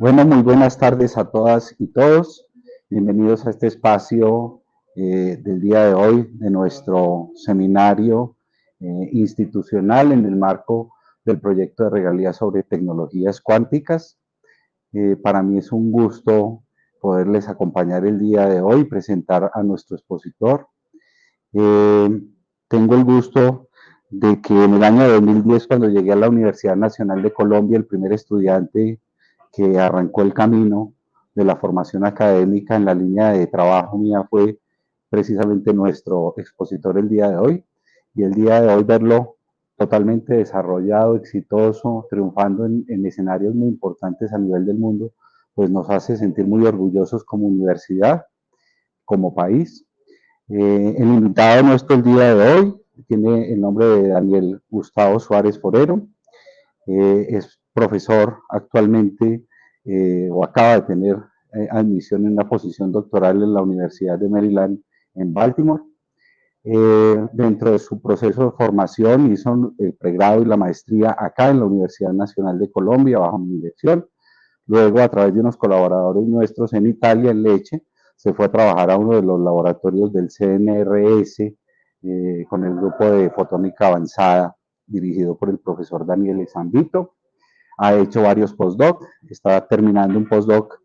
Bueno, muy buenas tardes a todas y todos. Bienvenidos a este espacio del día de hoy de nuestro seminario institucional en el marco del proyecto de regalías sobre tecnologías cuánticas. Para mí es un gusto poderles acompañar el día de hoy, presentar a nuestro expositor. Eh, Tengo el gusto de que en el año 2010, cuando llegué a la Universidad Nacional de Colombia, el primer estudiante que arrancó el camino de la formación académica en la línea de trabajo mía fue precisamente nuestro expositor el día de hoy. Y el día de hoy verlo totalmente desarrollado, exitoso, triunfando en escenarios muy importantes a nivel del mundo, pues nos hace sentir muy orgullosos como universidad, como país. El invitado nuestro el día de hoy tiene el nombre de Daniel Gustavo Suárez Forero. Es profesor actualmente o acaba de tener admisión en una posición doctoral en la Universidad de Maryland en Baltimore. Dentro de su proceso de formación hizo el pregrado y la maestría acá en la Universidad Nacional de Colombia bajo mi dirección. Luego, a través de unos colaboradores nuestros en Italia, en Lecce, se fue a trabajar a uno de los laboratorios del CNRS con el grupo de fotónica avanzada dirigido por el profesor Daniel Zambito. Ha hecho varios postdoc, está terminando un postdoc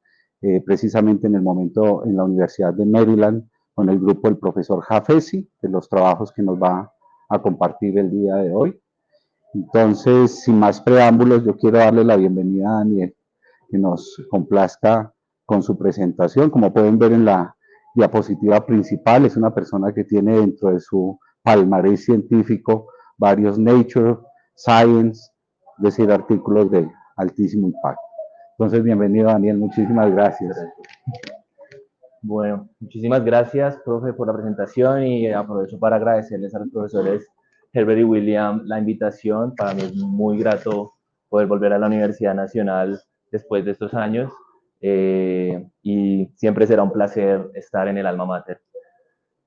precisamente en el momento en la Universidad de Maryland con el grupo del profesor Jafesi, de los trabajos que nos va a compartir el día de hoy. Entonces, sin más preámbulos, yo quiero darle la bienvenida a Daniel, que nos complazca con su presentación. Como pueden ver en la diapositiva principal, es una persona que tiene dentro de su palmarés científico varios Nature, Science, es decir, artículos de altísimo impacto. Entonces, bienvenido Daniel, muchísimas gracias. Bueno, muchísimas gracias, profe, por la presentación y aprovecho para agradecerles a los profesores Herbert y William la invitación. Para mí es muy grato poder volver a la Universidad Nacional después de estos años y siempre será un placer estar en el alma mater.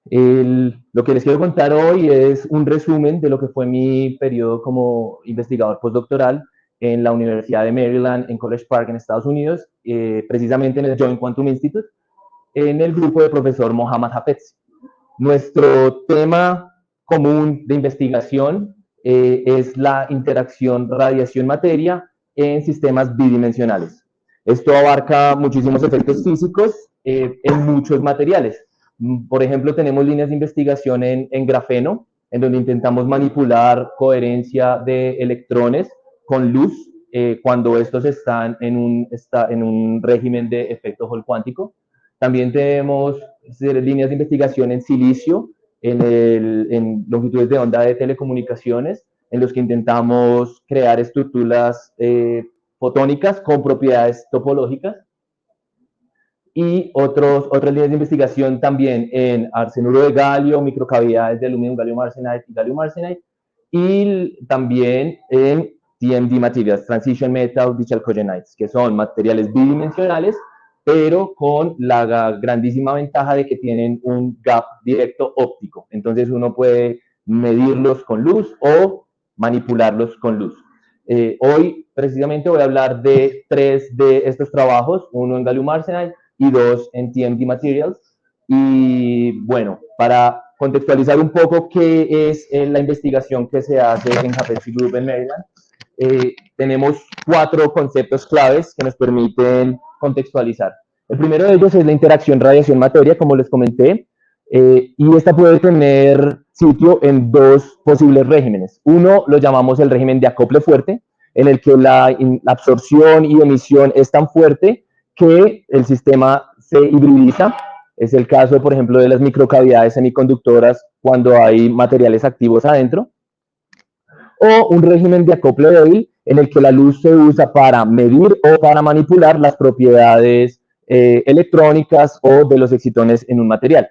Lo que les quiero contar hoy es un resumen de lo que fue mi periodo como investigador postdoctoral en la Universidad de Maryland, en College Park, en Estados Unidos, precisamente en el Joint Quantum Institute, en el grupo de profesor Mohammad Hafez. Nuestro tema común de investigación es la interacción radiación-materia en sistemas bidimensionales. Esto abarca muchísimos efectos físicos en muchos materiales. Por ejemplo, tenemos líneas de investigación en grafeno, en donde intentamos manipular coherencia de electrones con luz cuando estos están en un régimen de efecto Hall cuántico. También tenemos líneas de investigación en silicio, en longitudes de onda de telecomunicaciones, en los que intentamos crear estructuras fotónicas con propiedades topológicas. Y otras líneas de investigación también en arsenuro de galio, microcavidades de aluminio, gallium arsenide y gallium arsenide, y también en TMD materials, transition metal digital cogenites, que son materiales bidimensionales, pero con la grandísima ventaja de que tienen un gap directo óptico. Entonces uno puede medirlos con luz o manipularlos con luz. Hoy precisamente voy a hablar de 3 de estos trabajos, uno en gallium arsenide y 2 en TMD Materials. Y bueno, para contextualizar un poco qué es la investigación que se hace en Hafez Group en Maryland, tenemos 4 conceptos claves que nos permiten contextualizar. El primero de ellos es la interacción radiación-materia, como les comenté, y esta puede tener sitio en 2 posibles regímenes. Uno lo llamamos el régimen de acople fuerte, en el que la absorción y emisión es tan fuerte que el sistema se hibridiza. Es el caso, por ejemplo, de las microcavidades semiconductoras cuando hay materiales activos adentro. O un régimen de acople débil en el que la luz se usa para medir o para manipular las propiedades electrónicas o de los excitones en un material.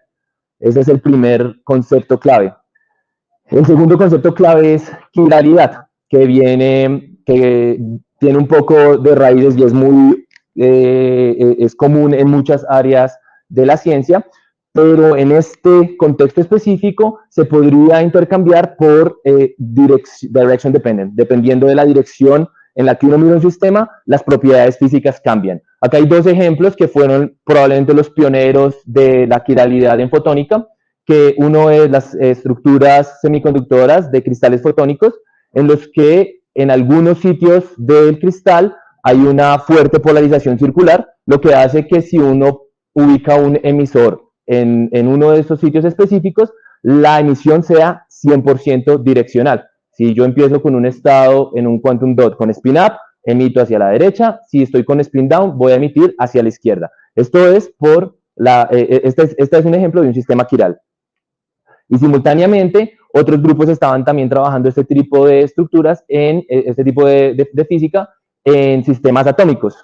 Ese es el primer concepto clave. El segundo concepto clave es quiralidad, que tiene un poco de raíces y es común en muchas áreas de la ciencia, pero en este contexto específico se podría intercambiar por direction dependent, dependiendo de la dirección en la que uno mira un sistema, las propiedades físicas cambian. Acá hay dos ejemplos que fueron probablemente los pioneros de la quiralidad en fotónica, que uno es las estructuras semiconductoras de cristales fotónicos, en los que en algunos sitios del cristal hay una fuerte polarización circular, lo que hace que si uno ubica un emisor en uno de esos sitios específicos, la emisión sea 100% direccional. Si yo empiezo con un estado en un quantum dot con spin up, emito hacia la derecha. Si estoy con spin down, voy a emitir hacia la izquierda. Esto es por este es un ejemplo de un sistema quiral. Y simultáneamente, otros grupos estaban también trabajando este tipo de estructuras, este tipo de física, en sistemas atómicos,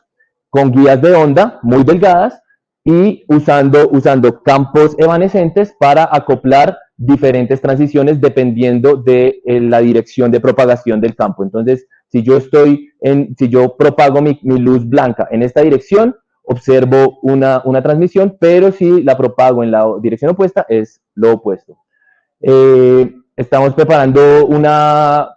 con guías de onda muy delgadas y usando campos evanescentes para acoplar diferentes transiciones dependiendo de la dirección de propagación del campo. Entonces, si yo propago mi luz blanca en esta dirección, observo una transmisión, pero si la propago en la dirección opuesta, es lo opuesto. Estamos preparando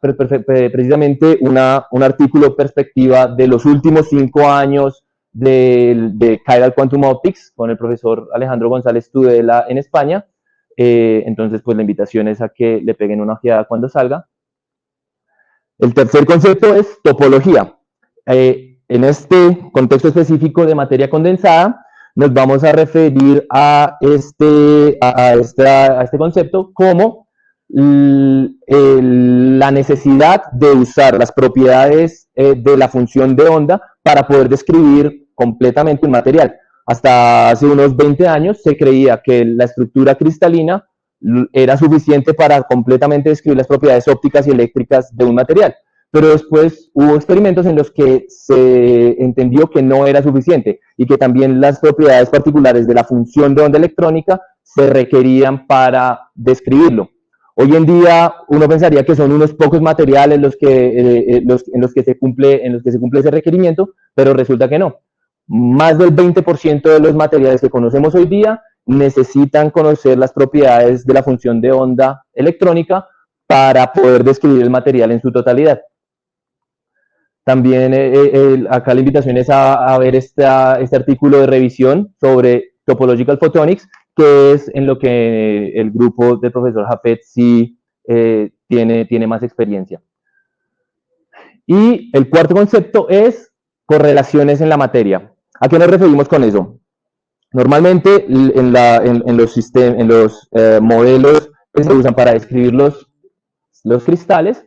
precisamente un artículo perspectiva de los últimos 5 años de Chiral Quantum Optics con el profesor Alejandro González Tudela en España. Entonces, pues la invitación es a que le peguen una ojeada cuando salga. El tercer concepto es topología. En este contexto específico de materia condensada, nos vamos a referir a este concepto como la necesidad de usar las propiedades de la función de onda para poder describir completamente un material. Hasta hace unos 20 años se creía que la estructura cristalina era suficiente para completamente describir las propiedades ópticas y eléctricas de un material. Pero después hubo experimentos en los que se entendió que no era suficiente y que también las propiedades particulares de la función de onda electrónica se requerían para describirlo. Hoy en día uno pensaría que son unos pocos materiales en los que se cumple ese requerimiento, pero resulta que no. Más del 20% de los materiales que conocemos hoy día necesitan conocer las propiedades de la función de onda electrónica para poder describir el material en su totalidad. También acá la invitación es a ver este artículo de revisión sobre Topological Photonics, que es en lo que el grupo del profesor Jafet sí tiene más experiencia. Y el cuarto concepto es correlaciones en la materia. ¿A qué nos referimos con eso? Normalmente en los modelos que se usan para describir los cristales,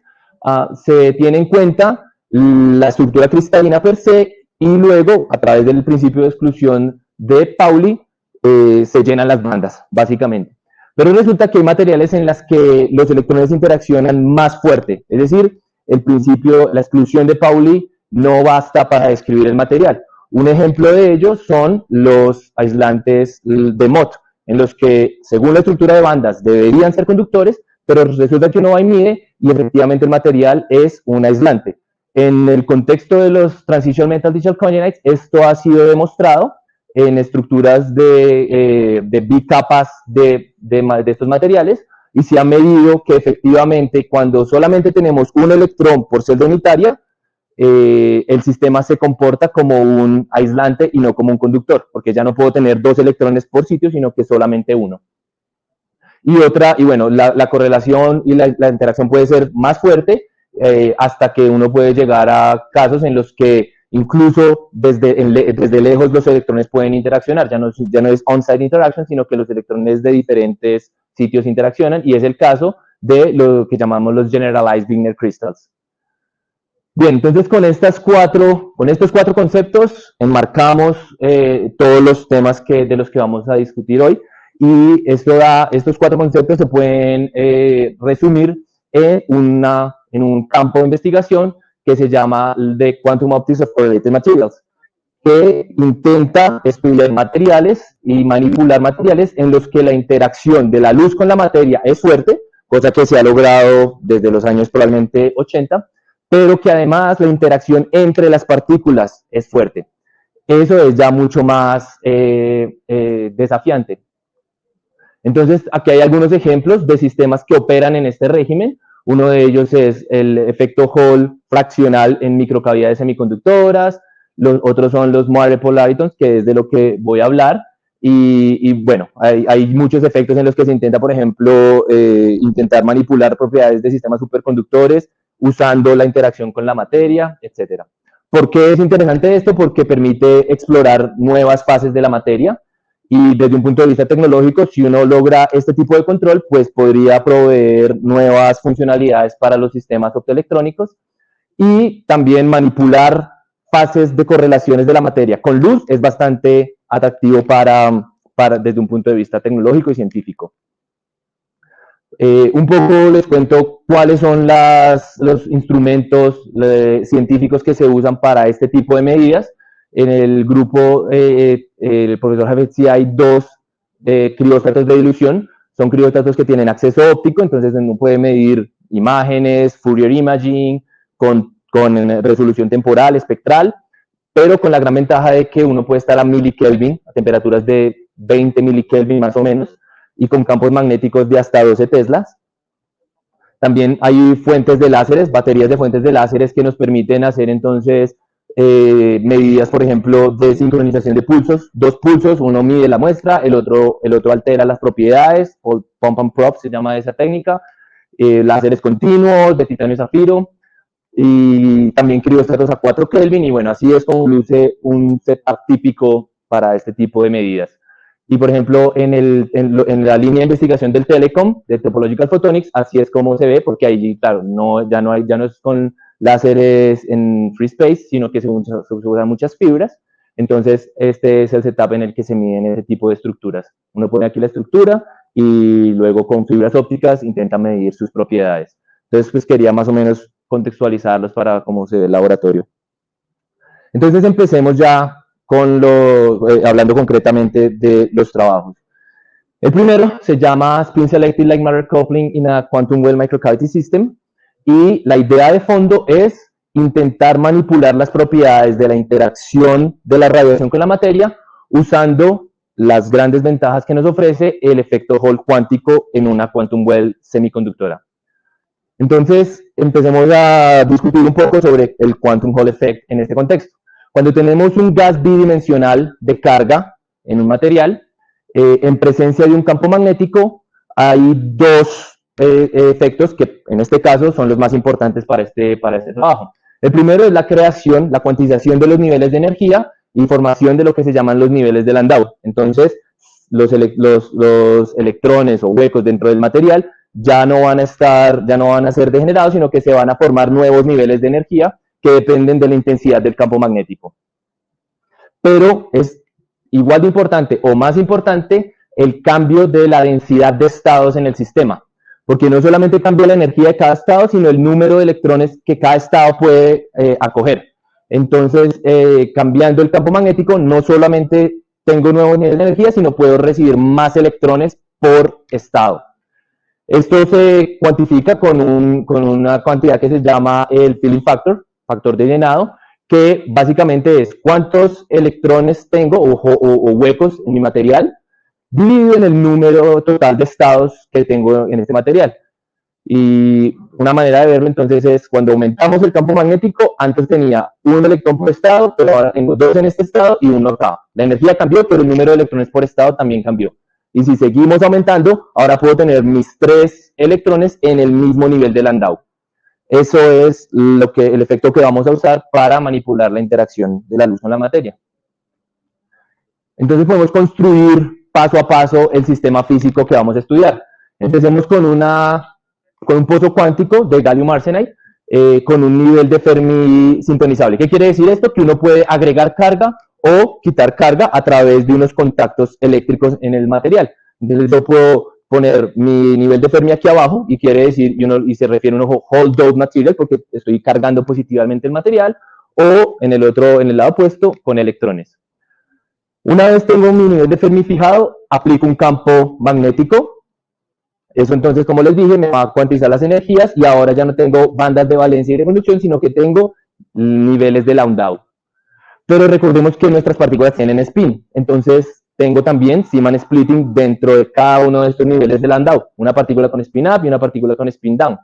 se tiene en cuenta la estructura cristalina per se y luego, a través del principio de exclusión de Pauli, se llenan las bandas, básicamente. Pero resulta que hay materiales en las que los electrones interaccionan más fuerte, es decir, la exclusión de Pauli no basta para describir el material. Un ejemplo de ello son los aislantes de Mott, en los que, según la estructura de bandas, deberían ser conductores, pero resulta que uno va y mide y efectivamente el material es un aislante. En el contexto de los Transition Metal Digital Conjugates, esto ha sido demostrado en estructuras de bicapas de estos materiales, y se ha medido que efectivamente cuando solamente tenemos un electrón por celda unitaria, el sistema se comporta como un aislante y no como un conductor, porque ya no puedo tener 2 electrones por sitio, sino que solamente uno. Y bueno, la correlación y la interacción puede ser más fuerte, hasta que uno puede llegar a casos en los que incluso desde lejos los electrones pueden interaccionar. Ya no es on-site interaction, sino que los electrones de diferentes sitios interaccionan, y es el caso de lo que llamamos los Generalized Wigner Crystals. Bien, entonces con estos 4 conceptos enmarcamos todos los temas de los que vamos a discutir hoy, y estos 4 conceptos se pueden resumir en un campo de investigación que se llama de Quantum Optics of Correlated Materials, que intenta estudiar materiales y manipular materiales en los que la interacción de la luz con la materia es fuerte, cosa que se ha logrado desde los años probablemente 80, pero que además la interacción entre las partículas es fuerte. Eso es ya mucho más desafiante. Entonces, aquí hay algunos ejemplos de sistemas que operan en este régimen. Uno de ellos es el efecto Hall fraccional en microcavidades semiconductoras. Los otros son los Moire polaritons, que es de lo que voy a hablar. Y bueno, hay muchos efectos en los que se intenta, por ejemplo, intentar manipular propiedades de sistemas superconductores usando la interacción con la materia, etc. ¿Por qué es interesante esto? Porque permite explorar nuevas fases de la materia y desde un punto de vista tecnológico, si uno logra este tipo de control, pues podría proveer nuevas funcionalidades para los sistemas optoelectrónicos y también manipular fases de correlaciones de la materia con luz es bastante atractivo desde un punto de vista tecnológico y científico. Un poco les cuento cuáles son los instrumentos científicos que se usan para este tipo de medidas. En el grupo, el profesor Javetsi, hay dos crióstatos de dilución. Son crióstatos que tienen acceso óptico, entonces uno puede medir imágenes, Fourier imaging, con resolución temporal, espectral, pero con la gran ventaja de que uno puede estar a milikelvin, a temperaturas de 20 milikelvin más o menos, y con campos magnéticos de hasta 12 teslas. También hay fuentes de láseres, baterías de fuentes de láseres que nos permiten hacer entonces medidas, por ejemplo, de sincronización de pulsos. Dos pulsos, uno mide la muestra, el otro altera las propiedades, o pump and prop se llama esa técnica. Láseres continuos de titanio y zafiro, y también crióstatos a 4 Kelvin, y bueno, así es como luce un setup típico para este tipo de medidas. Y por ejemplo, en la línea de investigación del Telecom, de Topological Photonics, así es como se ve, porque ahí, claro, ya no es con láseres en free space, sino que se usan muchas fibras. Entonces, este es el setup en el que se miden ese tipo de estructuras. Uno pone aquí la estructura y luego con fibras ópticas intenta medir sus propiedades. Entonces, pues quería más o menos contextualizarlos para cómo se ve el laboratorio. Entonces, empecemos ya con hablando concretamente de los trabajos. El primero se llama Spin Selective Like Matter Coupling in a Quantum Well Microcavity System, y la idea de fondo es intentar manipular las propiedades de la interacción de la radiación con la materia usando las grandes ventajas que nos ofrece el efecto Hall cuántico en una Quantum Well semiconductora. Entonces, empecemos a discutir un poco sobre el Quantum Hall Effect en este contexto. Cuando tenemos un gas bidimensional de carga en un material, en presencia de un campo magnético, hay dos efectos que en este caso son los más importantes para este trabajo. El primero es la creación, la cuantización de los niveles de energía y formación de lo que se llaman los niveles de Landau. Entonces, los electrones o huecos dentro del material ya no van a ser degenerados, sino que se van a formar nuevos niveles de energía que dependen de la intensidad del campo magnético. Pero es igual de importante o más importante el cambio de la densidad de estados en el sistema, porque no solamente cambia la energía de cada estado, sino el número de electrones que cada estado puede acoger. Entonces, cambiando el campo magnético, no solamente tengo nuevos niveles de energía, sino puedo recibir más electrones por estado. Esto se cuantifica con una cantidad que se llama el filling factor, factor de llenado, que básicamente es cuántos electrones tengo o huecos en mi material, dividido en el número total de estados que tengo en este material. Y una manera de verlo entonces es cuando aumentamos el campo magnético, antes tenía un electrón por estado, pero ahora tengo dos en este estado y uno acá. La energía cambió, pero el número de electrones por estado también cambió. Y si seguimos aumentando, ahora puedo tener mis 3 electrones en el mismo nivel de Landau. Eso es el efecto que vamos a usar para manipular la interacción de la luz con la materia. Entonces podemos construir paso a paso el sistema físico que vamos a estudiar. Empecemos con un pozo cuántico de gallium arsenide con un nivel de Fermi sintonizable. ¿Qué quiere decir esto? Que uno puede agregar carga o quitar carga a través de unos contactos eléctricos en el material. Entonces yo puedo poner mi nivel de Fermi aquí abajo y quiere decir, y se refiere a un hold doped material porque estoy cargando positivamente el material, o en el lado opuesto con electrones. Una vez tengo mi nivel de Fermi fijado, aplico un campo magnético. Eso entonces, como les dije, me va a cuantizar las energías y ahora ya no tengo bandas de valencia y de conducción, sino que tengo niveles de Landau. Pero recordemos que nuestras partículas tienen spin, entonces tengo también Zeeman splitting dentro de cada uno de estos niveles de Landau, una partícula con spin up y una partícula con spin down.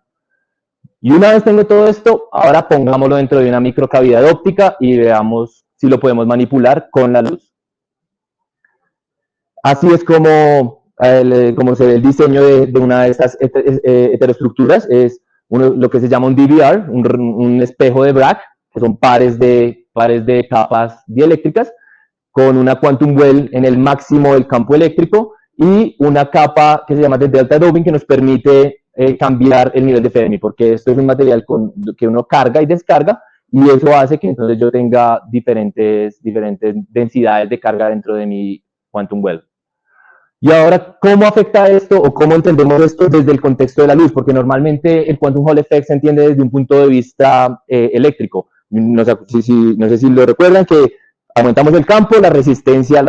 Y una vez tengo todo esto, ahora pongámoslo dentro de una microcavidad óptica y veamos si lo podemos manipular con la luz. Así es como se ve el diseño de una de estas heteroestructuras. Es lo que se llama un DVR, un espejo de Bragg, que son pares de capas dieléctricas, con una quantum well en el máximo del campo eléctrico y una capa que se llama de delta doping que nos permite cambiar el nivel de Fermi, porque esto es un material que uno carga y descarga, y eso hace que entonces yo tenga diferentes densidades de carga dentro de mi quantum well. Y ahora, ¿cómo afecta esto o cómo entendemos esto desde el contexto de la luz? Porque normalmente el Quantum Hall Effect se entiende desde un punto de vista eléctrico. No sé si lo recuerdan, que aumentamos el campo, la resistencia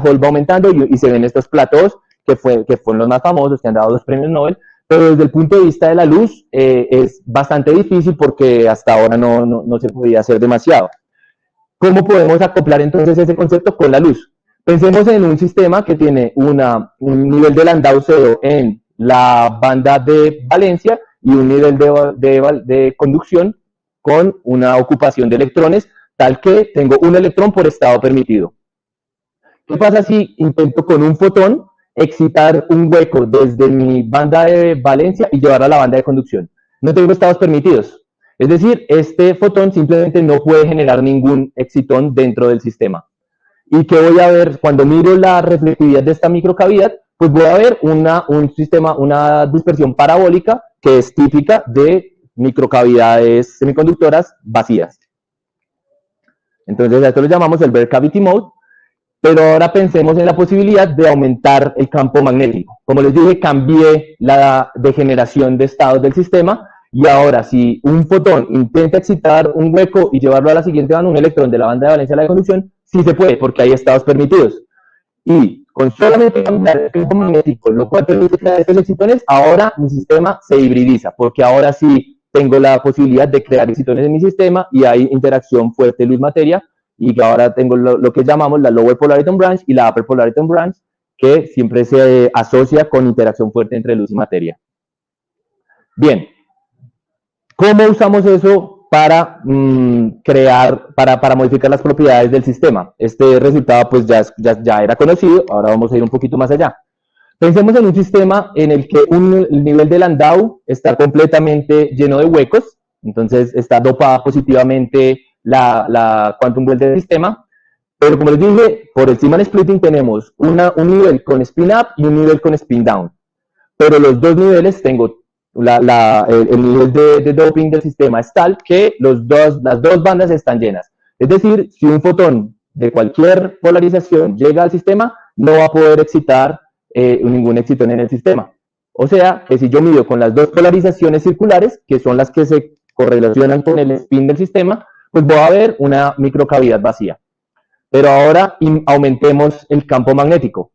Hall va aumentando y se ven estos platós que fueron los más famosos, que han dado los premios Nobel. Pero desde el punto de vista de la luz es bastante difícil porque hasta ahora no se podía hacer demasiado. ¿Cómo podemos acoplar entonces ese concepto con la luz? Pensemos en un sistema que tiene un nivel de Landau cero en la banda de valencia y un nivel de conducción con una ocupación de electrones tal que tengo un electrón por estado permitido. ¿Qué pasa si intento con un fotón excitar un hueco desde mi banda de valencia y llevarlo a la banda de conducción? No tengo estados permitidos. Es decir, este fotón simplemente no puede generar ningún excitón dentro del sistema. ¿Y qué voy a ver? Cuando miro la reflectividad de esta microcavidad, pues voy a ver una dispersión parabólica que es típica de microcavidades semiconductoras vacías. Entonces a esto lo llamamos el bare cavity mode, pero ahora pensemos en la posibilidad de aumentar el campo magnético. Como les dije, cambié la degeneración de estados del sistema, y ahora si un fotón intenta excitar un hueco y llevarlo a la siguiente banda, un electrón de la banda de valencia a la de conducción, sí se puede, porque hay estados permitidos. Y con solamente cambiar el campo magnético, lo cual permite crear estos excitones, ahora mi sistema se hibridiza, porque ahora sí tengo la posibilidad de crear excitones en mi sistema y hay interacción fuerte luz-materia, y que ahora tengo lo que llamamos la Lower Polariton Branch y la Upper Polariton Branch, que siempre se asocia con interacción fuerte entre luz y materia. Bien, ¿cómo usamos eso para para modificar las propiedades del sistema? Este resultado pues ya era conocido, ahora vamos a ir un poquito más allá. Pensemos en un sistema en el que el nivel de Landau está completamente lleno de huecos, entonces está dopada positivamente la quantum well del sistema, pero como les dije, por el Zeeman splitting tenemos un nivel con spin up y un nivel con spin down, pero los dos niveles tengo el nivel de doping del sistema es tal que las dos bandas están llenas. Es decir, si un fotón de cualquier polarización llega al sistema, no va a poder excitar ningún excitón en el sistema. O sea, que si yo mido con las dos polarizaciones circulares, que son las que se correlacionan con el spin del sistema, pues voy a ver una microcavidad vacía. Pero ahora aumentemos el campo magnético.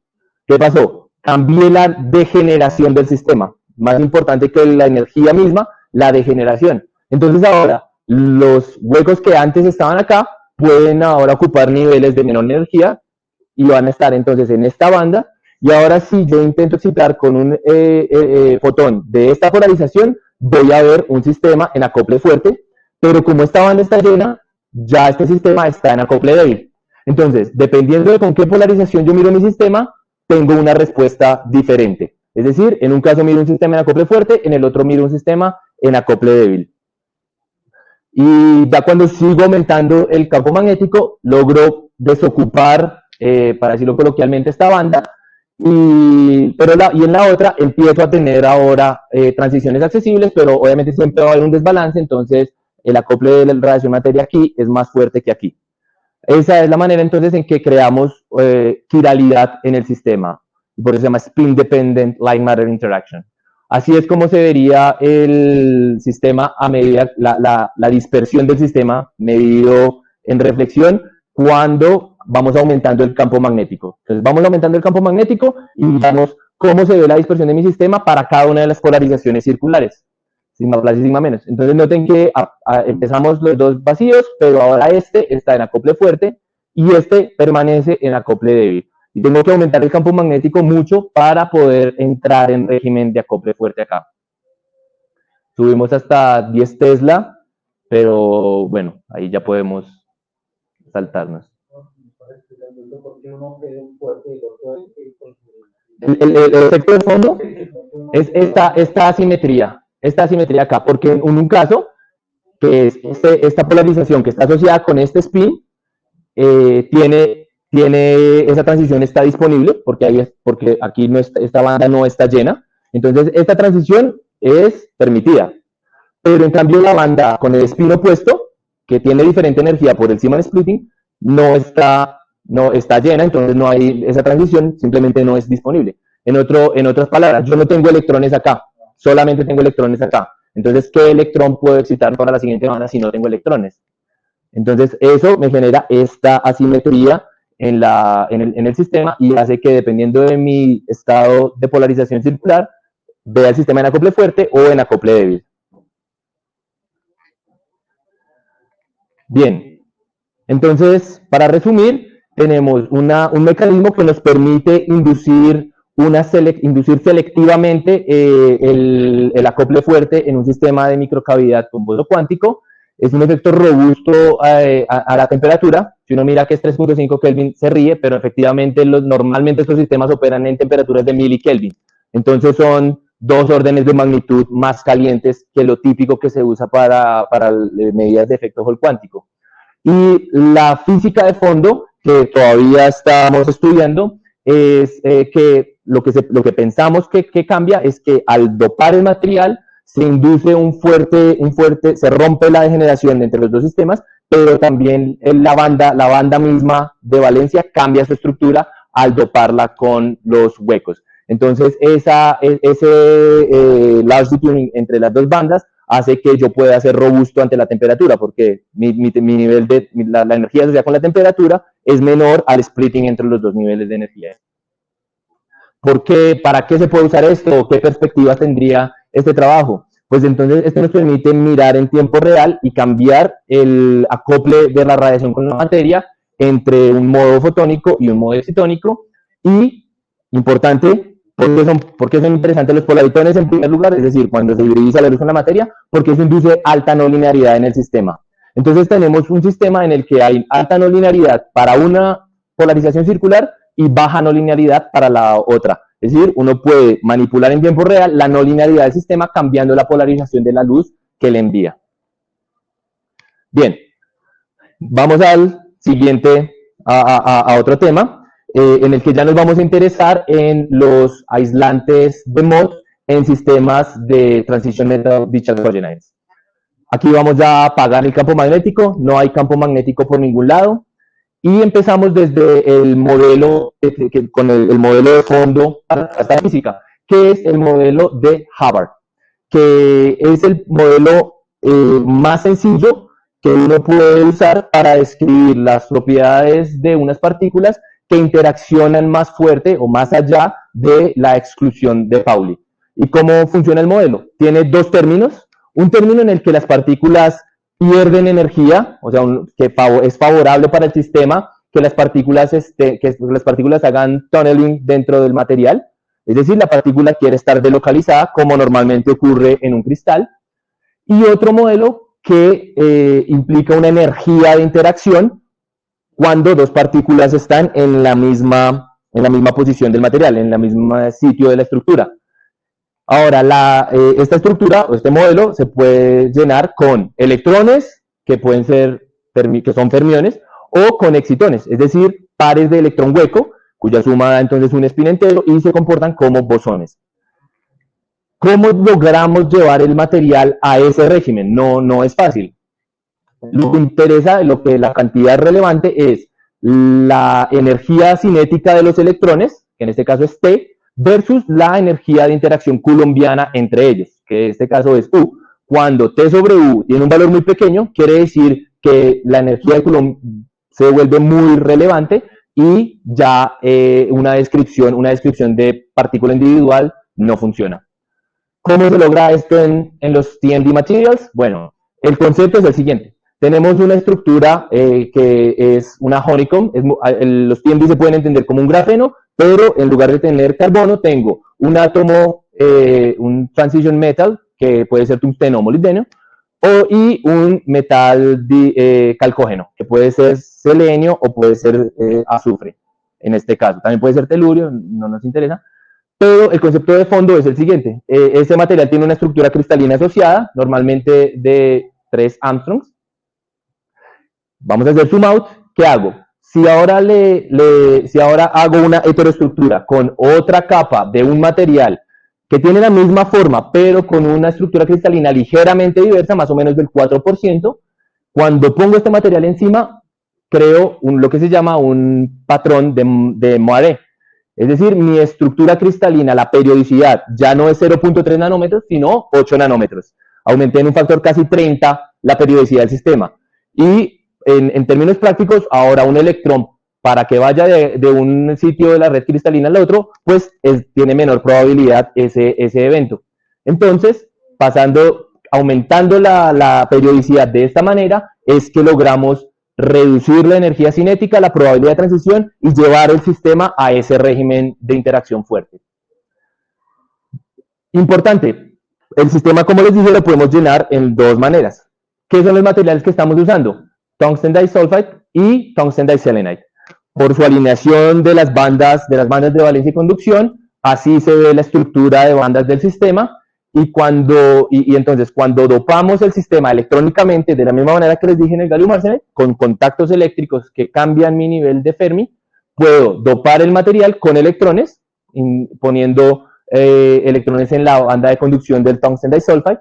¿Qué pasó? Cambié la degeneración del sistema. Más importante que la energía misma, la degeneración. Entonces ahora, los huecos que antes estaban acá pueden ahora ocupar niveles de menor energía y van a estar entonces en esta banda. Y ahora si yo intento excitar con un fotón de esta polarización, voy a ver un sistema en acople fuerte, pero como esta banda está llena, ya este sistema está en acople débil. Entonces, dependiendo de con qué polarización yo miro mi sistema, tengo una respuesta diferente. Es decir, en un caso miro un sistema en acople fuerte, en el otro miro un sistema en acople débil. Y ya cuando sigo aumentando el campo magnético, logro desocupar, para decirlo coloquialmente, esta banda, y en la otra empiezo a tener ahora transiciones accesibles, pero obviamente siempre va a haber un desbalance, entonces el acople de la radiación materia aquí es más fuerte que aquí. Esa es la manera entonces en que creamos quiralidad en el sistema, por eso se llama Spin Dependent Light Matter Interaction. Así es como se vería el sistema a medida, la dispersión del sistema medido en reflexión cuando vamos aumentando el campo magnético. Entonces vamos aumentando el campo magnético y miramos cómo se ve la dispersión de mi sistema para cada una de las polarizaciones circulares. Sigma plus y sigma menos. Entonces noten que empezamos los dos vacíos, pero ahora este está en acople fuerte y este permanece en acople débil. Y tengo que aumentar el campo magnético mucho para poder entrar en régimen de acople fuerte acá. subimos hasta 10 Tesla, pero bueno, ahí ya podemos saltarnos. El efecto de fondo es esta asimetría acá, porque en un caso, que es esta polarización que está asociada con este spin, tiene esa transición está disponible, porque aquí no está, esta banda no está llena, entonces esta transición es permitida, pero en cambio la banda con el spin opuesto, que tiene diferente energía por el Zeeman splitting, no está llena, entonces no hay esa transición, simplemente no es disponible. En otras palabras, yo no tengo electrones acá, solamente tengo electrones acá. Entonces, ¿qué electrón puedo excitar para la siguiente banda si no tengo electrones? Entonces, eso me genera esta asimetría en el sistema y hace que, dependiendo de mi estado de polarización circular, vea el sistema en acople fuerte o en acople débil. Bien, entonces, para resumir, tenemos un mecanismo que nos permite inducir selectivamente el acople fuerte en un sistema de microcavidad con boso cuántico. Es un efecto robusto a la temperatura. Si uno mira que es 3.5 Kelvin, se ríe, pero efectivamente normalmente estos sistemas operan en temperaturas de milikelvin. Entonces son 2 órdenes de magnitud más calientes que lo típico que se usa para medidas de efecto Hall cuántico. Y la física de fondo, que todavía estamos estudiando, es que lo que pensamos que cambia es que al dopar el material se induce se rompe la degeneración entre los dos sistemas, pero también la banda misma de valencia cambia su estructura al doparla con los huecos. Entonces, ese large tuning entre las dos bandas hace que yo pueda ser robusto ante la temperatura, porque mi nivel de la energía asociada con la temperatura es menor al splitting entre los dos niveles de energía. ¿Por qué? ¿Para qué se puede usar esto? ¿Qué perspectivas tendría este trabajo? Pues entonces esto nos permite mirar en tiempo real y cambiar el acople de la radiación con la materia entre un modo fotónico y un modo excitónico. Y, importante, ¿por qué son interesantes los polaritones en primer lugar? Es decir, cuando se hibridiza la luz con la materia, porque eso induce alta no linearidad en el sistema. Entonces tenemos un sistema en el que hay alta no linearidad para una polarización circular y baja no linearidad para la otra. Es decir, uno puede manipular en tiempo real la no linearidad del sistema cambiando la polarización de la luz que le envía. Bien, vamos al siguiente, a otro tema, en el que ya nos vamos a interesar en los aislantes de MOT en sistemas de Transition Metal Discharge Coordinates. Aquí vamos ya a apagar el campo magnético, no hay campo magnético por ningún lado, y empezamos desde el modelo, con el modelo de fondo para la física, que es el modelo de Hubbard, que es el modelo más sencillo que uno puede usar para describir las propiedades de unas partículas que interaccionan más fuerte o más allá de la exclusión de Pauli. ¿Y cómo funciona el modelo? Tiene dos términos. Un término en el que las partículas pierden energía, o sea, que es favorable para el sistema que las partículas hagan tunneling dentro del material. Es decir, la partícula quiere estar delocalizada, como normalmente ocurre en un cristal. Y otro modelo que implica una energía de interacción cuando dos partículas están en la misma posición del material, en el mismo sitio de la estructura. Ahora, esta estructura o este modelo se puede llenar con electrones, que son fermiones, o con excitones, es decir, pares de electrón hueco, cuya suma da entonces un spin entero y se comportan como bosones. ¿Cómo logramos llevar el material a ese régimen? No es fácil. Lo que interesa, la cantidad relevante es la energía cinética de los electrones, que en este caso es T, versus la energía de interacción coulombiana entre ellos, que en este caso es U. Cuando T sobre U tiene un valor muy pequeño, quiere decir que la energía de Coulomb se vuelve muy relevante y ya una descripción de partícula individual no funciona. ¿Cómo se logra esto en los TMD Materials? Bueno, el concepto es el siguiente. Tenemos una estructura que es una honeycomb. Los TMD se pueden entender como un grafeno, pero en lugar de tener carbono, tengo un átomo, un transition metal, que puede ser tungsteno o molibdeno, y un metal calcógeno, que puede ser selenio o puede ser azufre, en este caso. También puede ser telurio, no nos interesa. Pero el concepto de fondo es el siguiente. Este material tiene una estructura cristalina asociada, normalmente de 3 Armstrongs. Vamos a hacer zoom out. ¿Qué hago? Si ahora, si ahora hago una heteroestructura con otra capa de un material que tiene la misma forma, pero con una estructura cristalina ligeramente diversa, más o menos del 4%, cuando pongo este material encima, creo lo que se llama un patrón de Moiré. Es decir, mi estructura cristalina, la periodicidad, ya no es 0.3 nanómetros, sino 8 nanómetros. Aumenté en un factor casi 30 la periodicidad del sistema. Y en términos prácticos, ahora un electrón, para que vaya de un sitio de la red cristalina al otro, pues tiene menor probabilidad ese evento. Entonces, aumentando la periodicidad de esta manera, es que logramos reducir la energía cinética, la probabilidad de transición y llevar el sistema a ese régimen de interacción fuerte. Importante, el sistema, como les dije, lo podemos llenar en 2 maneras. ¿Qué son los materiales que estamos usando? Tungsten disulfide y tungsten diselenite. Por su alineación de las bandas de valencia y conducción, así se ve la estructura de bandas del sistema. Y entonces, cuando dopamos el sistema electrónicamente, de la misma manera que les dije en el gallium arsenide, con contactos eléctricos que cambian mi nivel de Fermi, puedo dopar el material con electrones, poniendo electrones en la banda de conducción del tungsten disulfide,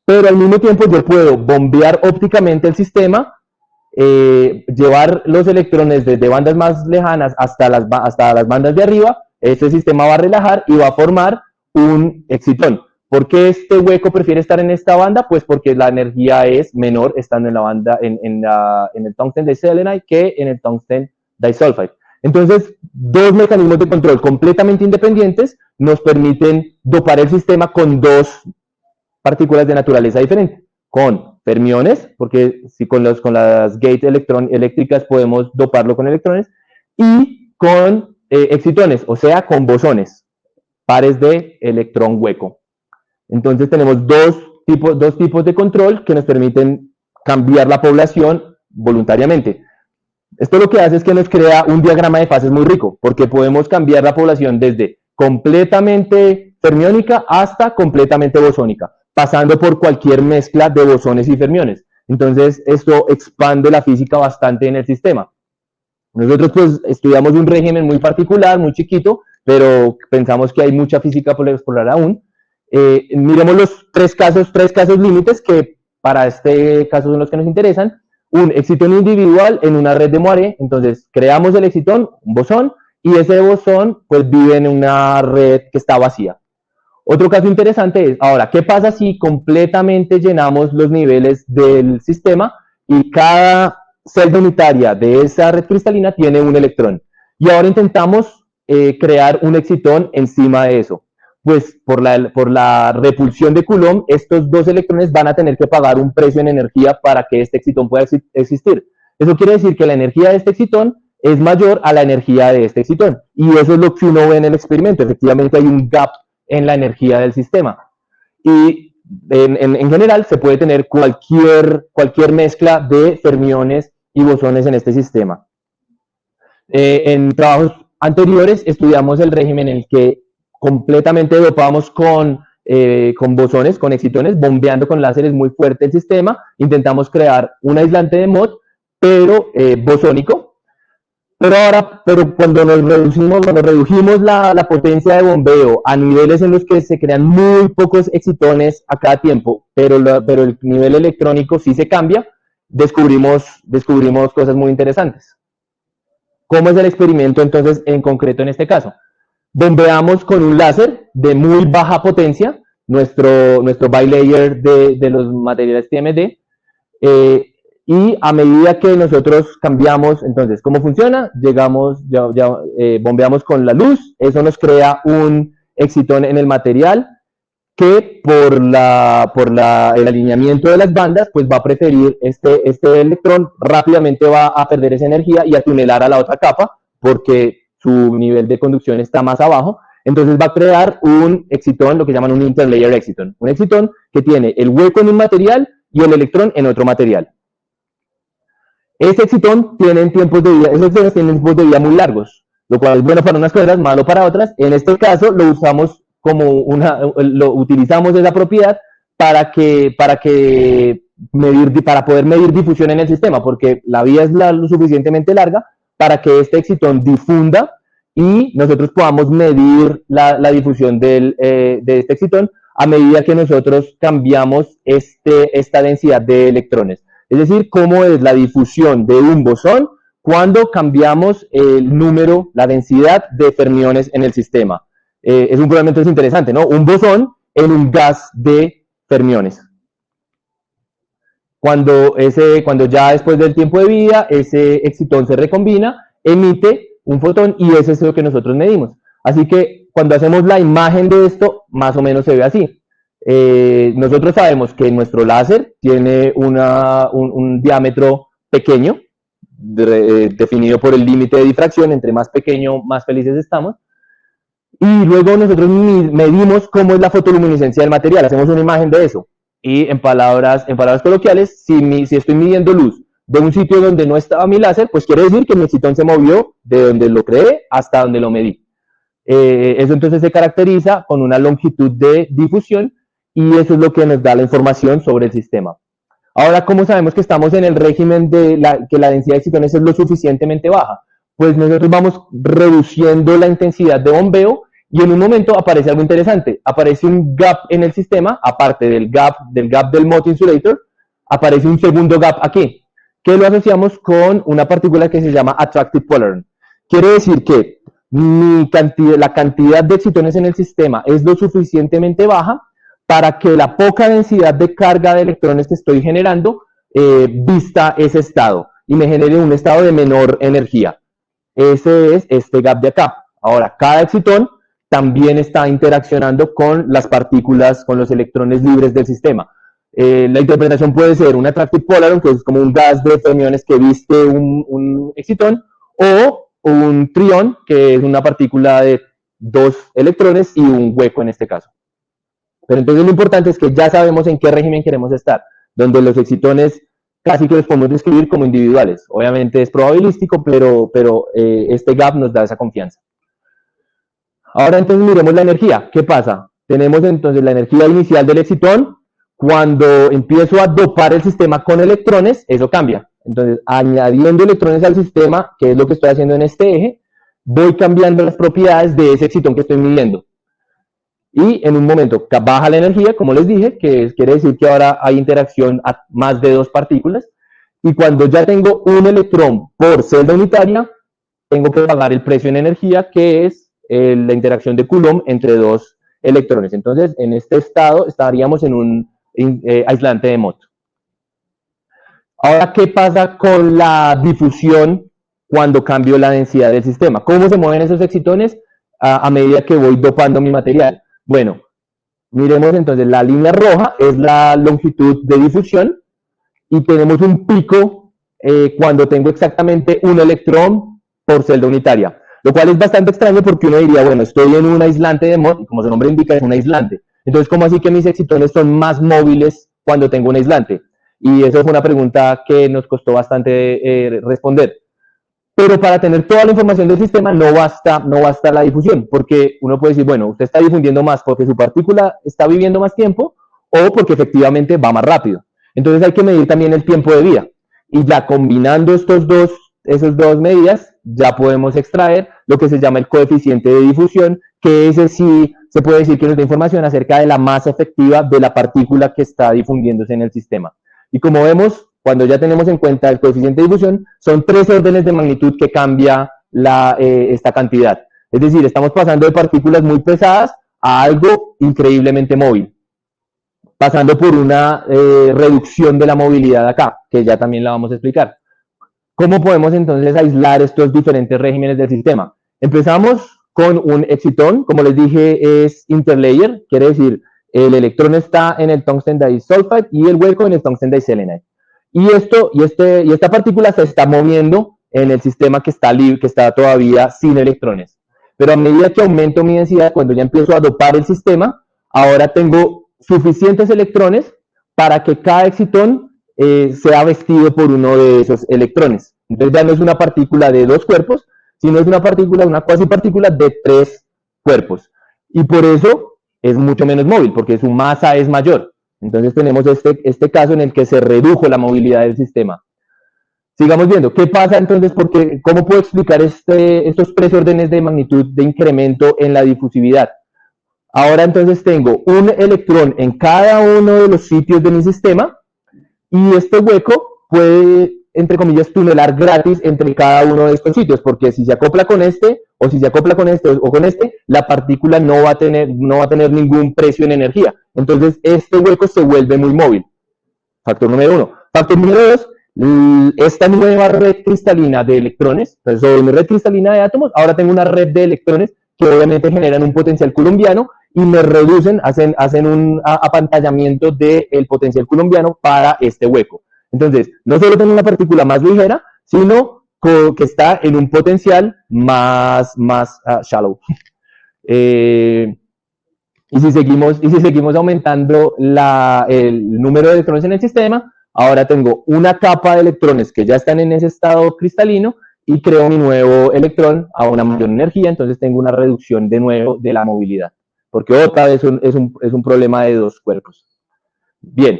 pero al mismo tiempo yo puedo bombear ópticamente el sistema, llevar los electrones desde bandas más lejanas hasta las bandas de arriba. Este sistema va a relajar y va a formar un excitón. ¿Por qué este hueco prefiere estar en esta banda? Pues porque la energía es menor estando en la banda, en el tungsten diselenite que en el tungsten disulfide. Entonces, 2 mecanismos de control completamente independientes nos permiten dopar el sistema con 2 partículas de naturaleza diferente, con fermiones, porque si con las gates eléctricas podemos doparlo con electrones, y con excitones, o sea, con bosones, pares de electrón hueco. Entonces tenemos dos tipos de control que nos permiten cambiar la población voluntariamente. Esto lo que hace es que nos crea un diagrama de fases muy rico, porque podemos cambiar la población desde completamente fermiónica hasta completamente bosónica, pasando por cualquier mezcla de bosones y fermiones. Entonces, esto expande la física bastante en el sistema. Nosotros pues estudiamos un régimen muy particular, muy chiquito, pero pensamos que hay mucha física por explorar aún. Miremos los 3 casos límites que para este caso son los que nos interesan. Un excitón individual en una red de Moiré, entonces creamos el excitón, un bosón, y ese bosón pues vive en una red que está vacía. Otro caso interesante es, ahora, ¿qué pasa si completamente llenamos los niveles del sistema y cada celda unitaria de esa red cristalina tiene un electrón? Y ahora intentamos crear un excitón encima de eso. Pues por la repulsión de Coulomb, estos 2 electrones van a tener que pagar un precio en energía para que este excitón pueda existir. Eso quiere decir que la energía de este excitón es mayor a la energía de este excitón. Y eso es lo que uno ve en el experimento. Efectivamente hay un gap en la energía del sistema. Y en general se puede tener cualquier mezcla de fermiones y bosones en este sistema. En trabajos anteriores estudiamos el régimen en el que completamente dopamos con bosones, con excitones, bombeando con láseres muy fuerte el sistema. Intentamos crear un aislante de Mott, pero bosónico. Pero cuando redujimos la potencia de bombeo a niveles en los que se crean muy pocos excitones a cada tiempo, pero el nivel electrónico sí se cambia, descubrimos cosas muy interesantes. ¿Cómo es el experimento entonces en concreto en este caso? Bombeamos con un láser de muy baja potencia nuestro bilayer de los materiales TMD, y a medida que nosotros cambiamos, entonces, ¿cómo funciona? Bombeamos con la luz, eso nos crea un excitón en el material que por el alineamiento de las bandas, pues va a preferir este electrón, rápidamente va a perder esa energía y a tunelar a la otra capa, porque su nivel de conducción está más abajo. entonces va a crear un excitón, lo que llaman un interlayer excitón. Un excitón que tiene el hueco en un material y el electrón en otro material. Ese excitón tiene tiempos de vida, esos tienen tiempos de vida muy largos, lo cual es bueno para unas cosas, malo para otras. En este caso lo usamos como lo utilizamos esa propiedad para poder medir difusión en el sistema, porque la vía es lo suficientemente larga para que este excitón difunda y nosotros podamos medir la difusión de este excitón a medida que nosotros cambiamos esta densidad de electrones. Es decir, cómo es la difusión de un bosón cuando cambiamos el número, la densidad de fermiones en el sistema. Es un problema entonces interesante, ¿no? Un bosón en un gas de fermiones. Cuando ya después del tiempo de vida, ese excitón se recombina, emite un fotón y eso es lo que nosotros medimos. Así que cuando hacemos la imagen de esto, más o menos se ve así. Nosotros sabemos que nuestro láser tiene un diámetro pequeño, definido por el límite de difracción. Entre más pequeño, más felices estamos. Y luego nosotros medimos cómo es la fotoluminiscencia del material, hacemos una imagen de eso. Y en palabras coloquiales, si estoy midiendo luz de un sitio donde no estaba mi láser, pues quiere decir que mi excitón se movió de donde lo creé hasta donde lo medí. Eso entonces se caracteriza con una longitud de difusión y eso es lo que nos da la información sobre el sistema. Ahora, ¿cómo sabemos que estamos en el régimen de que la densidad de excitones es lo suficientemente baja? Pues nosotros vamos reduciendo la intensidad de bombeo y en un momento aparece algo interesante. Aparece un gap en el sistema, aparte del gap del Mott insulator, aparece un segundo gap aquí, que lo asociamos con una partícula que se llama attractive polarant. Quiere decir que la cantidad de excitones en el sistema es lo suficientemente baja para que la poca densidad de carga de electrones que estoy generando vista ese estado y me genere un estado de menor energía. Ese es este gap de acá. Ahora, cada excitón también está interaccionando con las partículas, con los electrones libres del sistema. La interpretación puede ser un attractive polarant, que es como un gas de fermiones que viste un excitón, o un trión, que es una partícula de 2 electrones y un hueco en este caso. Pero entonces lo importante es que ya sabemos en qué régimen queremos estar, donde los excitones casi que los podemos describir como individuales. Obviamente es probabilístico, pero este gap nos da esa confianza. Ahora entonces miremos la energía. ¿Qué pasa? Tenemos entonces la energía inicial del excitón. Cuando empiezo a dopar el sistema con electrones, eso cambia. Entonces, añadiendo electrones al sistema, que es lo que estoy haciendo en este eje, voy cambiando las propiedades de ese excitón que estoy midiendo. Y en un momento baja la energía, como les dije, que quiere decir que ahora hay interacción a más de 2 partículas. Y cuando ya tengo un electrón por celda unitaria, tengo que pagar el precio en energía, que es la interacción de Coulomb entre 2 electrones. Entonces, en este estado estaríamos en un aislante de Mott. Ahora, ¿qué pasa con la difusión cuando cambio la densidad del sistema? ¿Cómo se mueven esos excitones a medida que voy dopando mi material? Bueno, miremos entonces, la línea roja es la longitud de difusión y tenemos un pico cuando tengo exactamente un electrón por celda unitaria, lo cual es bastante extraño porque uno diría, bueno, estoy en un aislante de Mott, y como su nombre indica, es un aislante. Entonces, ¿cómo así que mis excitones son más móviles cuando tengo un aislante? Y eso fue una pregunta que nos costó bastante responder. Pero para tener toda la información del sistema no basta la difusión, porque uno puede decir, bueno, usted está difundiendo más porque su partícula está viviendo más tiempo o porque efectivamente va más rápido. Entonces hay que medir también el tiempo de vida. Y ya combinando esas dos medidas, ya podemos extraer lo que se llama el coeficiente de difusión, que ese sí se puede decir que nos da información acerca de la masa efectiva de la partícula que está difundiéndose en el sistema. Y como vemos, cuando ya tenemos en cuenta el coeficiente de difusión, son 3 órdenes de magnitud que cambia esta cantidad. Es decir, estamos pasando de partículas muy pesadas a algo increíblemente móvil, pasando por una reducción de la movilidad acá, que ya también la vamos a explicar. ¿Cómo podemos entonces aislar estos diferentes regímenes del sistema? Empezamos con un excitón, como les dije, es interlayer, quiere decir, el electrón está en el tungsten disulfide y el hueco en el tungsten diselenide. Y esta partícula se está moviendo en el sistema que está todavía sin electrones. pero a medida que aumento mi densidad, cuando ya empiezo a dopar el sistema, ahora tengo suficientes electrones para que cada excitón sea vestido por uno de esos electrones. Entonces ya no es una partícula de 2 cuerpos, sino es una partícula, una cuasipartícula de 3 cuerpos. Y por eso es mucho menos móvil, porque su masa es mayor. Entonces tenemos este caso en el que se redujo la movilidad del sistema. Sigamos viendo, ¿qué pasa entonces? Porque, ¿cómo puedo explicar estos 3 órdenes de magnitud de incremento en la difusividad? Ahora entonces tengo un electrón en cada uno de los sitios de mi sistema y este hueco puede, entre comillas, tunelar gratis entre cada uno de estos sitios, porque si se acopla con este, o si se acopla con este, o con este, la partícula no va a tener ningún precio en energía. Entonces, este hueco se vuelve muy móvil. Factor número 1. Factor número 2, esta nueva red cristalina de electrones, entonces sobre mi red cristalina de átomos, ahora tengo una red de electrones que obviamente generan un potencial coulombiano y me reducen, hacen un apantallamiento del potencial coulombiano para este hueco. Entonces, no solo tengo una partícula más ligera, sino que está en un potencial más shallow. Y si seguimos aumentando el número de electrones en el sistema, ahora tengo una capa de electrones que ya están en ese estado cristalino y creo mi nuevo electrón a una mayor energía, entonces tengo una reducción de nuevo de la movilidad, porque otra vez es un problema de 2 cuerpos. Bien,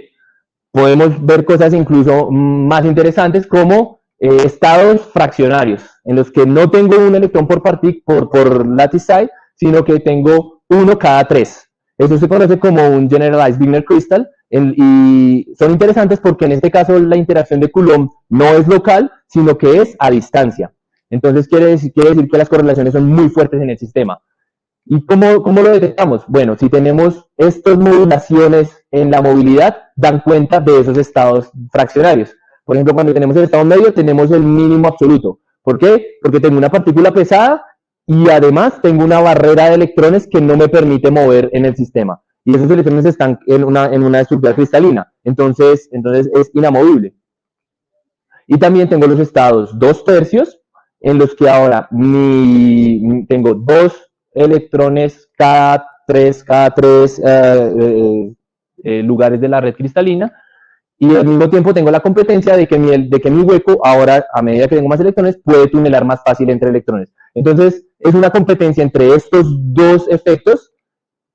podemos ver cosas incluso más interesantes como estados fraccionarios, en los que no tengo un electrón por lattice side, sino que tengo uno cada 3. Eso se conoce como un Generalized Wigner Crystal, y son interesantes porque en este caso la interacción de Coulomb no es local, sino que es a distancia. Entonces quiere decir que las correlaciones son muy fuertes en el sistema. ¿Y cómo lo detectamos? Bueno, si tenemos estas modulaciones en la movilidad, dan cuenta de esos estados fraccionarios. Por ejemplo, cuando tenemos el estado medio, tenemos el mínimo absoluto. ¿Por qué? Porque tengo una partícula pesada y además tengo una barrera de electrones que no me permite mover en el sistema. Y esos electrones están en una estructura cristalina. Entonces es inamovible. Y también tengo los estados 2/3, en los que ahora tengo 2 electrones cada tres lugares de la red cristalina, y al mismo tiempo tengo la competencia de que mi hueco ahora, a medida que tengo más electrones, puede tunelar más fácil entre electrones. Entonces es una competencia entre estos 2 efectos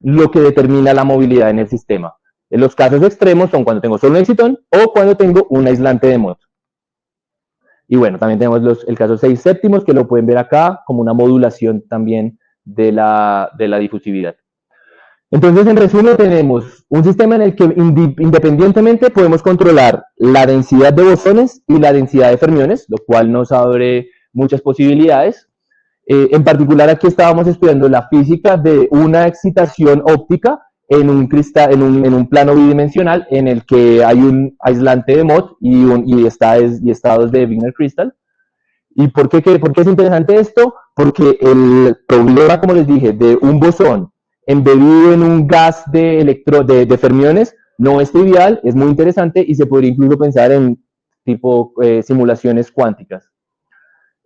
lo que determina la movilidad en el sistema. En los casos extremos son cuando tengo solo un excitón o cuando tengo un aislante de Mott. Y bueno, también tenemos el caso 6/7, que lo pueden ver acá como una modulación también de la difusividad. Entonces, en resumen, tenemos un sistema en el que independientemente podemos controlar la densidad de bosones y la densidad de fermiones, lo cual nos abre muchas posibilidades. En particular, aquí estábamos estudiando la física de una excitación óptica en un plano bidimensional en el que hay un aislante de Mott y estados de Wigner Crystal. ¿Y por qué es interesante esto? Porque el problema, como les dije, de un bosón embebido en un gas de fermiones no es trivial, es muy interesante y se podría incluso pensar en tipo simulaciones cuánticas.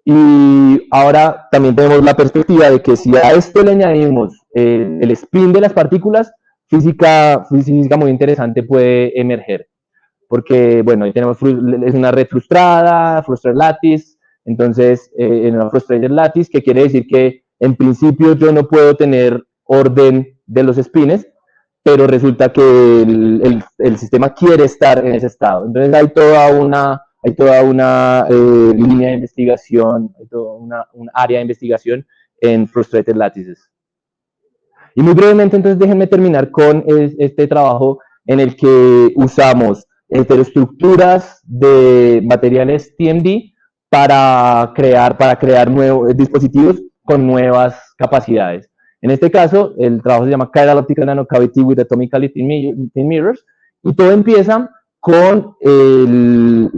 Y ahora también tenemos la perspectiva de que si a esto le añadimos el spin de las partículas, física muy interesante puede emerger. Porque, bueno, ahí tenemos, es una red frustrada, frustrated lattice, entonces, en una frustrated lattice, que quiere decir que en principio yo no puedo tener orden de los spines, pero resulta que el sistema quiere estar en ese estado. Entonces hay toda una línea de investigación, hay toda un área de investigación en frustrated lattices. Y muy brevemente, entonces, déjenme terminar con este trabajo en el que usamos heteroestructuras de materiales TMD para crear nuevos dispositivos con nuevas capacidades. En este caso, el trabajo se llama Chiral Optical Nanocavity with Atomically Thin Mirrors, y todo empieza con el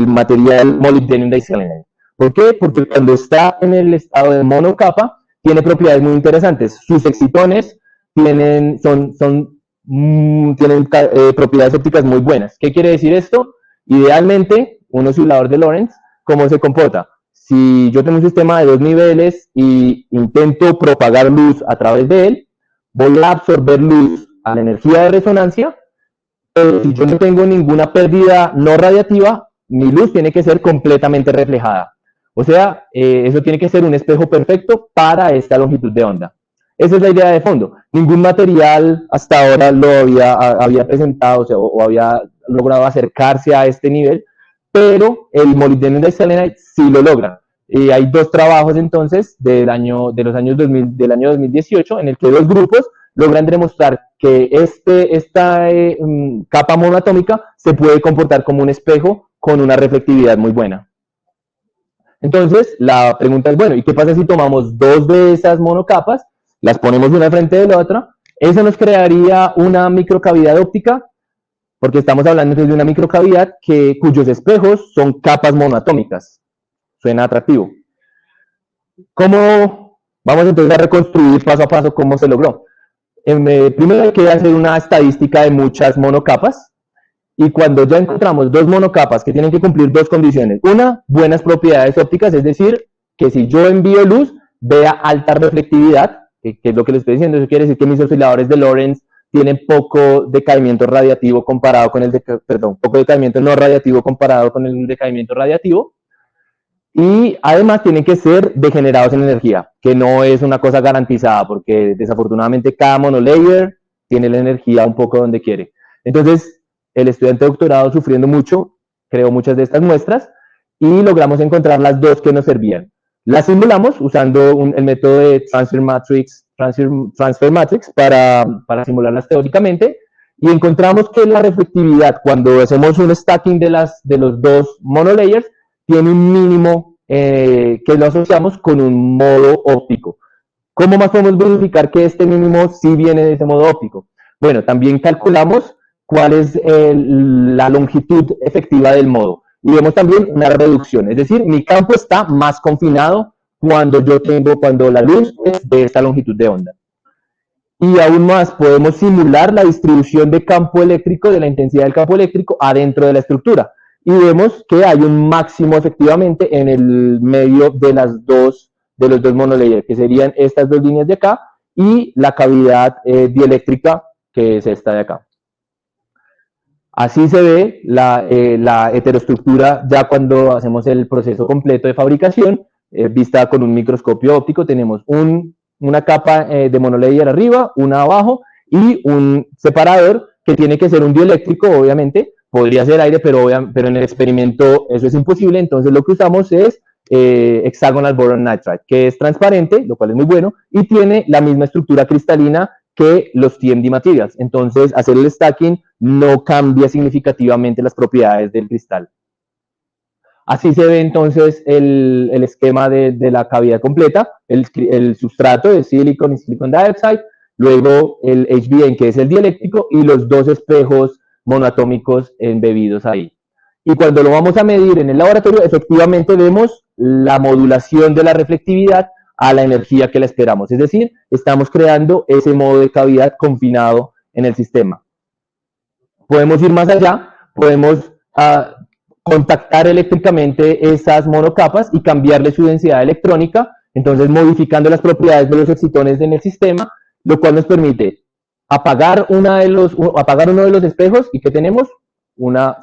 material molybdenum diselenide. ¿Por qué? Porque cuando está en el estado de monocapa, tiene propiedades muy interesantes. Sus excitones tienen propiedades ópticas muy buenas. ¿Qué quiere decir esto? Idealmente, un oscilador de Lorentz, ¿cómo se comporta? si yo tengo un sistema de 2 niveles y intento propagar luz a través de él, voy a absorber luz a la energía de resonancia, pero si yo no tengo ninguna pérdida no radiativa, mi luz tiene que ser completamente reflejada. O sea, eso tiene que ser un espejo perfecto para esta longitud de onda. Esa es la idea de fondo. Ningún material hasta ahora lo había presentado, o había logrado acercarse a este nivel, pero el molybdenum diselenite sí lo logra. Y hay dos trabajos entonces del año 2018 en el que dos grupos logran demostrar que esta capa monoatómica se puede comportar como un espejo con una reflectividad muy buena. Entonces, la pregunta es, bueno, ¿y qué pasa si tomamos dos de esas monocapas, las ponemos una frente de la otra? Eso nos crearía una microcavidad óptica, porque estamos hablando entonces de una microcavidad cuyos espejos son capas monoatómicas. Suena atractivo. ¿Cómo vamos entonces a reconstruir paso a paso cómo se logró? Primero hay que hacer una estadística de muchas monocapas, y cuando ya encontramos dos monocapas que tienen que cumplir dos condiciones: una, buenas propiedades ópticas, es decir, que si yo envío luz, vea alta reflectividad, que es lo que les estoy diciendo. Eso quiere decir que mis osciladores de Lorentz tienen poco decaimiento radiativo comparado con poco decaimiento no radiativo comparado con el decaimiento radiativo. Y además tienen que ser degenerados en energía, que no es una cosa garantizada, porque desafortunadamente cada monolayer tiene la energía un poco donde quiere. Entonces, el estudiante de doctorado, sufriendo mucho, creó muchas de estas muestras y logramos encontrar las dos que nos servían. Las simulamos usando el método de Transfer Matrix para simularlas teóricamente, y encontramos que la reflectividad, cuando hacemos un stacking de los dos monolayers, tiene un mínimo que lo asociamos con un modo óptico. ¿Cómo más podemos verificar que este mínimo sí viene de ese modo óptico? Bueno, también calculamos cuál es la longitud efectiva del modo, y vemos también una reducción, es decir, mi campo está más confinado cuando la luz es de esta longitud de onda. Y aún más, podemos simular la distribución de campo eléctrico, de la intensidad del campo eléctrico adentro de la estructura, y vemos que hay un máximo efectivamente en el medio de los dos monolayers, que serían estas dos líneas de acá, y la cavidad dieléctrica, que es esta de acá. Así se ve la heteroestructura ya cuando hacemos el proceso completo de fabricación, vista con un microscopio óptico. Tenemos una capa de monolayer arriba, una abajo, y un separador que tiene que ser un dieléctrico, obviamente. Podría ser aire, pero en el experimento eso es imposible. Entonces lo que usamos es hexagonal boron nitride, que es transparente, lo cual es muy bueno, y tiene la misma estructura cristalina que los TMD materials. Entonces, hacer el stacking no cambia significativamente las propiedades del cristal. Así se ve entonces el esquema de la cavidad completa: el sustrato de silicon y silicon dioxide, luego el HBM, que es el dieléctrico, y los dos espejos monoatómicos embebidos ahí. Y cuando lo vamos a medir en el laboratorio, efectivamente vemos la modulación de la reflectividad a la energía que la esperamos. Es decir, estamos creando ese modo de cavidad confinado en el sistema. Podemos ir más allá, podemos contactar eléctricamente esas monocapas y cambiarle su densidad electrónica, entonces modificando las propiedades de los excitones en el sistema, lo cual nos permite apagar uno de los espejos, y que tenemos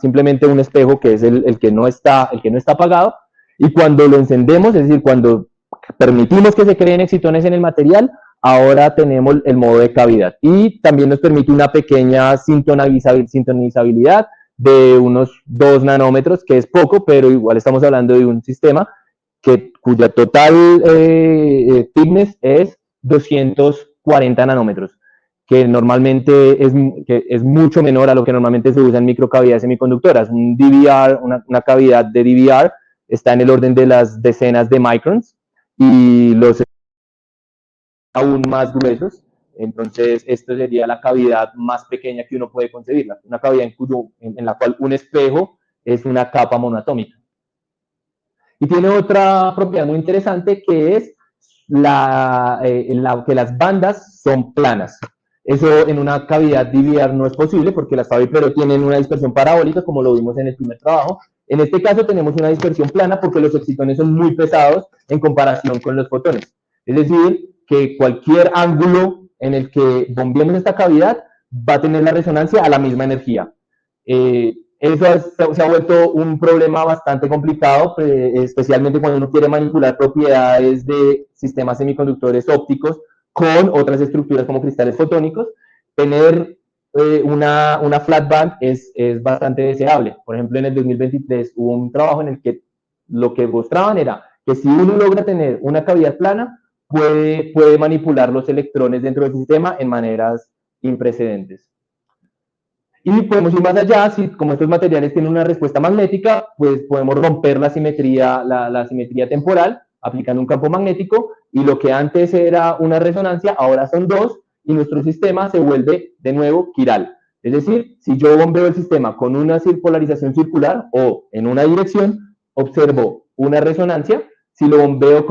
simplemente un espejo que es el que no está apagado. Y cuando lo encendemos, es decir, cuando permitimos que se creen excitones en el material, ahora tenemos el modo de cavidad, y también nos permite una pequeña sintonizabilidad de unos 2 nanómetros, que es poco, pero igual estamos hablando de un sistema cuya total thickness es 240 nanómetros, que normalmente es mucho menor a lo que normalmente se usa en microcavidades semiconductoras. Un DVR, una cavidad de DVR, está en el orden de las decenas de microns, y los aún más gruesos. Entonces, esta sería la cavidad más pequeña que uno puede concebir, una cavidad en la cual un espejo es una capa monoatómica. Y tiene otra propiedad muy interesante, que es que las bandas son planas. Eso en una cavidad DVR no es posible, porque las Fabry Perot tienen una dispersión parabólica, como lo vimos en el primer trabajo, En este caso tenemos una dispersión plana porque los excitones son muy pesados en comparación con los fotones. Es decir, que cualquier ángulo en el que bombeemos esta cavidad va a tener la resonancia a la misma energía. Eso se ha vuelto un problema bastante complicado, especialmente cuando uno quiere manipular propiedades de sistemas semiconductores ópticos con otras estructuras como cristales fotónicos. Tener una flat band es bastante deseable. Por ejemplo, en el 2023 hubo un trabajo en el que lo que mostraban era que si uno logra tener una cavidad plana, puede manipular los electrones dentro del sistema en maneras imprecedentes. Y podemos ir más allá, si como estos materiales tienen una respuesta magnética, pues podemos romper la simetría temporal aplicando un campo magnético, y lo que antes era una resonancia, ahora son dos, y nuestro sistema se vuelve de nuevo quiral. Es decir, si yo bombeo el sistema con una polarización circular o en una dirección, observo una resonancia. Si lo bombeo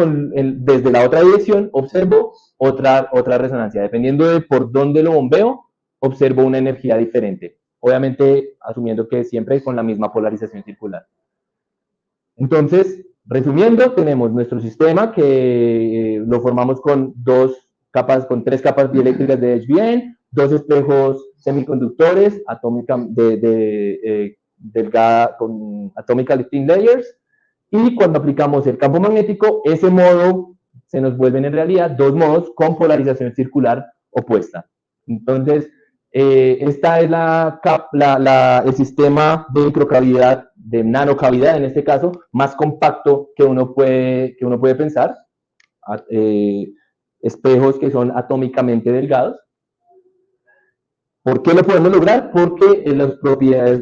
desde la otra dirección, observo otra resonancia. Dependiendo de por dónde lo bombeo, observo una energía diferente. Obviamente, asumiendo que siempre con la misma polarización circular. Entonces, resumiendo, tenemos nuestro sistema que lo formamos con tres capas dieléctricas de HBN, dos espejos semiconductores con atomical thin layers, y cuando aplicamos el campo magnético, ese modo se nos vuelven en realidad dos modos con polarización circular opuesta. Entonces, esta es el sistema de microcavidad, de nanocavidad en este caso, más compacto que uno puede pensar. Espejos que son atómicamente delgados. ¿Por qué lo podemos lograr? Porque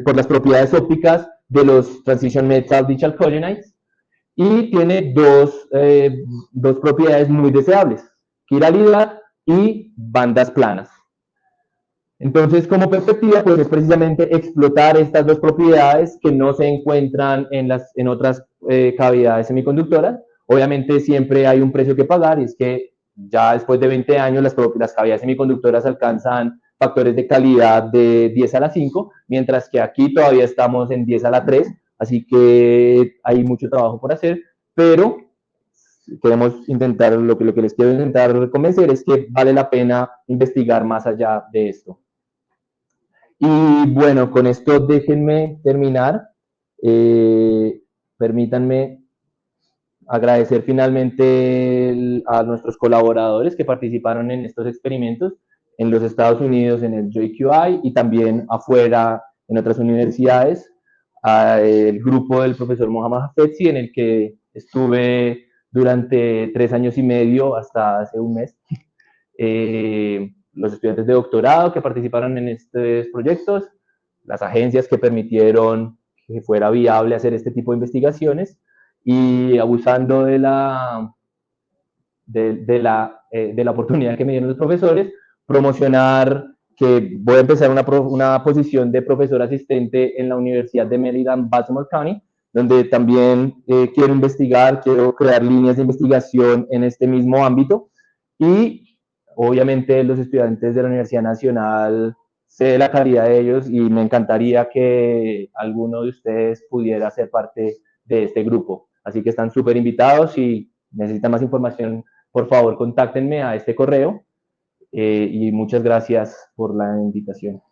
por las propiedades ópticas de los transition metal digital coordinates, y tiene dos propiedades muy deseables: quiralidad y bandas planas. Entonces, como perspectiva, pues es precisamente explotar estas dos propiedades que no se encuentran en otras cavidades semiconductoras. Obviamente siempre hay un precio que pagar, y es que ya después de 20 años las cavidades semiconductoras alcanzan factores de calidad de 10 a la 5, mientras que aquí todavía estamos en 10 a la 3, así que hay mucho trabajo por hacer, pero queremos intentar, lo que les quiero intentar convencer es que vale la pena investigar más allá de esto. Y bueno, con esto déjenme terminar. Permítanme agradecer finalmente a nuestros colaboradores que participaron en estos experimentos en los Estados Unidos, en el JQI, y también afuera en otras universidades, al grupo del profesor Mohammad Hafetzi, en el que estuve durante 3 años y medio hasta hace un mes. Los estudiantes de doctorado que participaron en estos proyectos, las agencias que permitieron que fuera viable hacer este tipo de investigaciones, y abusando de la oportunidad que me dieron los profesores, promocionar que voy a empezar una posición de profesor asistente en la Universidad de Maryland, Baltimore County, donde también quiero crear líneas de investigación en este mismo ámbito, y obviamente los estudiantes de la Universidad Nacional, sé la calidad de ellos, y me encantaría que alguno de ustedes pudiera ser parte de este grupo. Así que están súper invitados. Si necesitan más información, por favor, contáctenme a este correo, y muchas gracias por la invitación.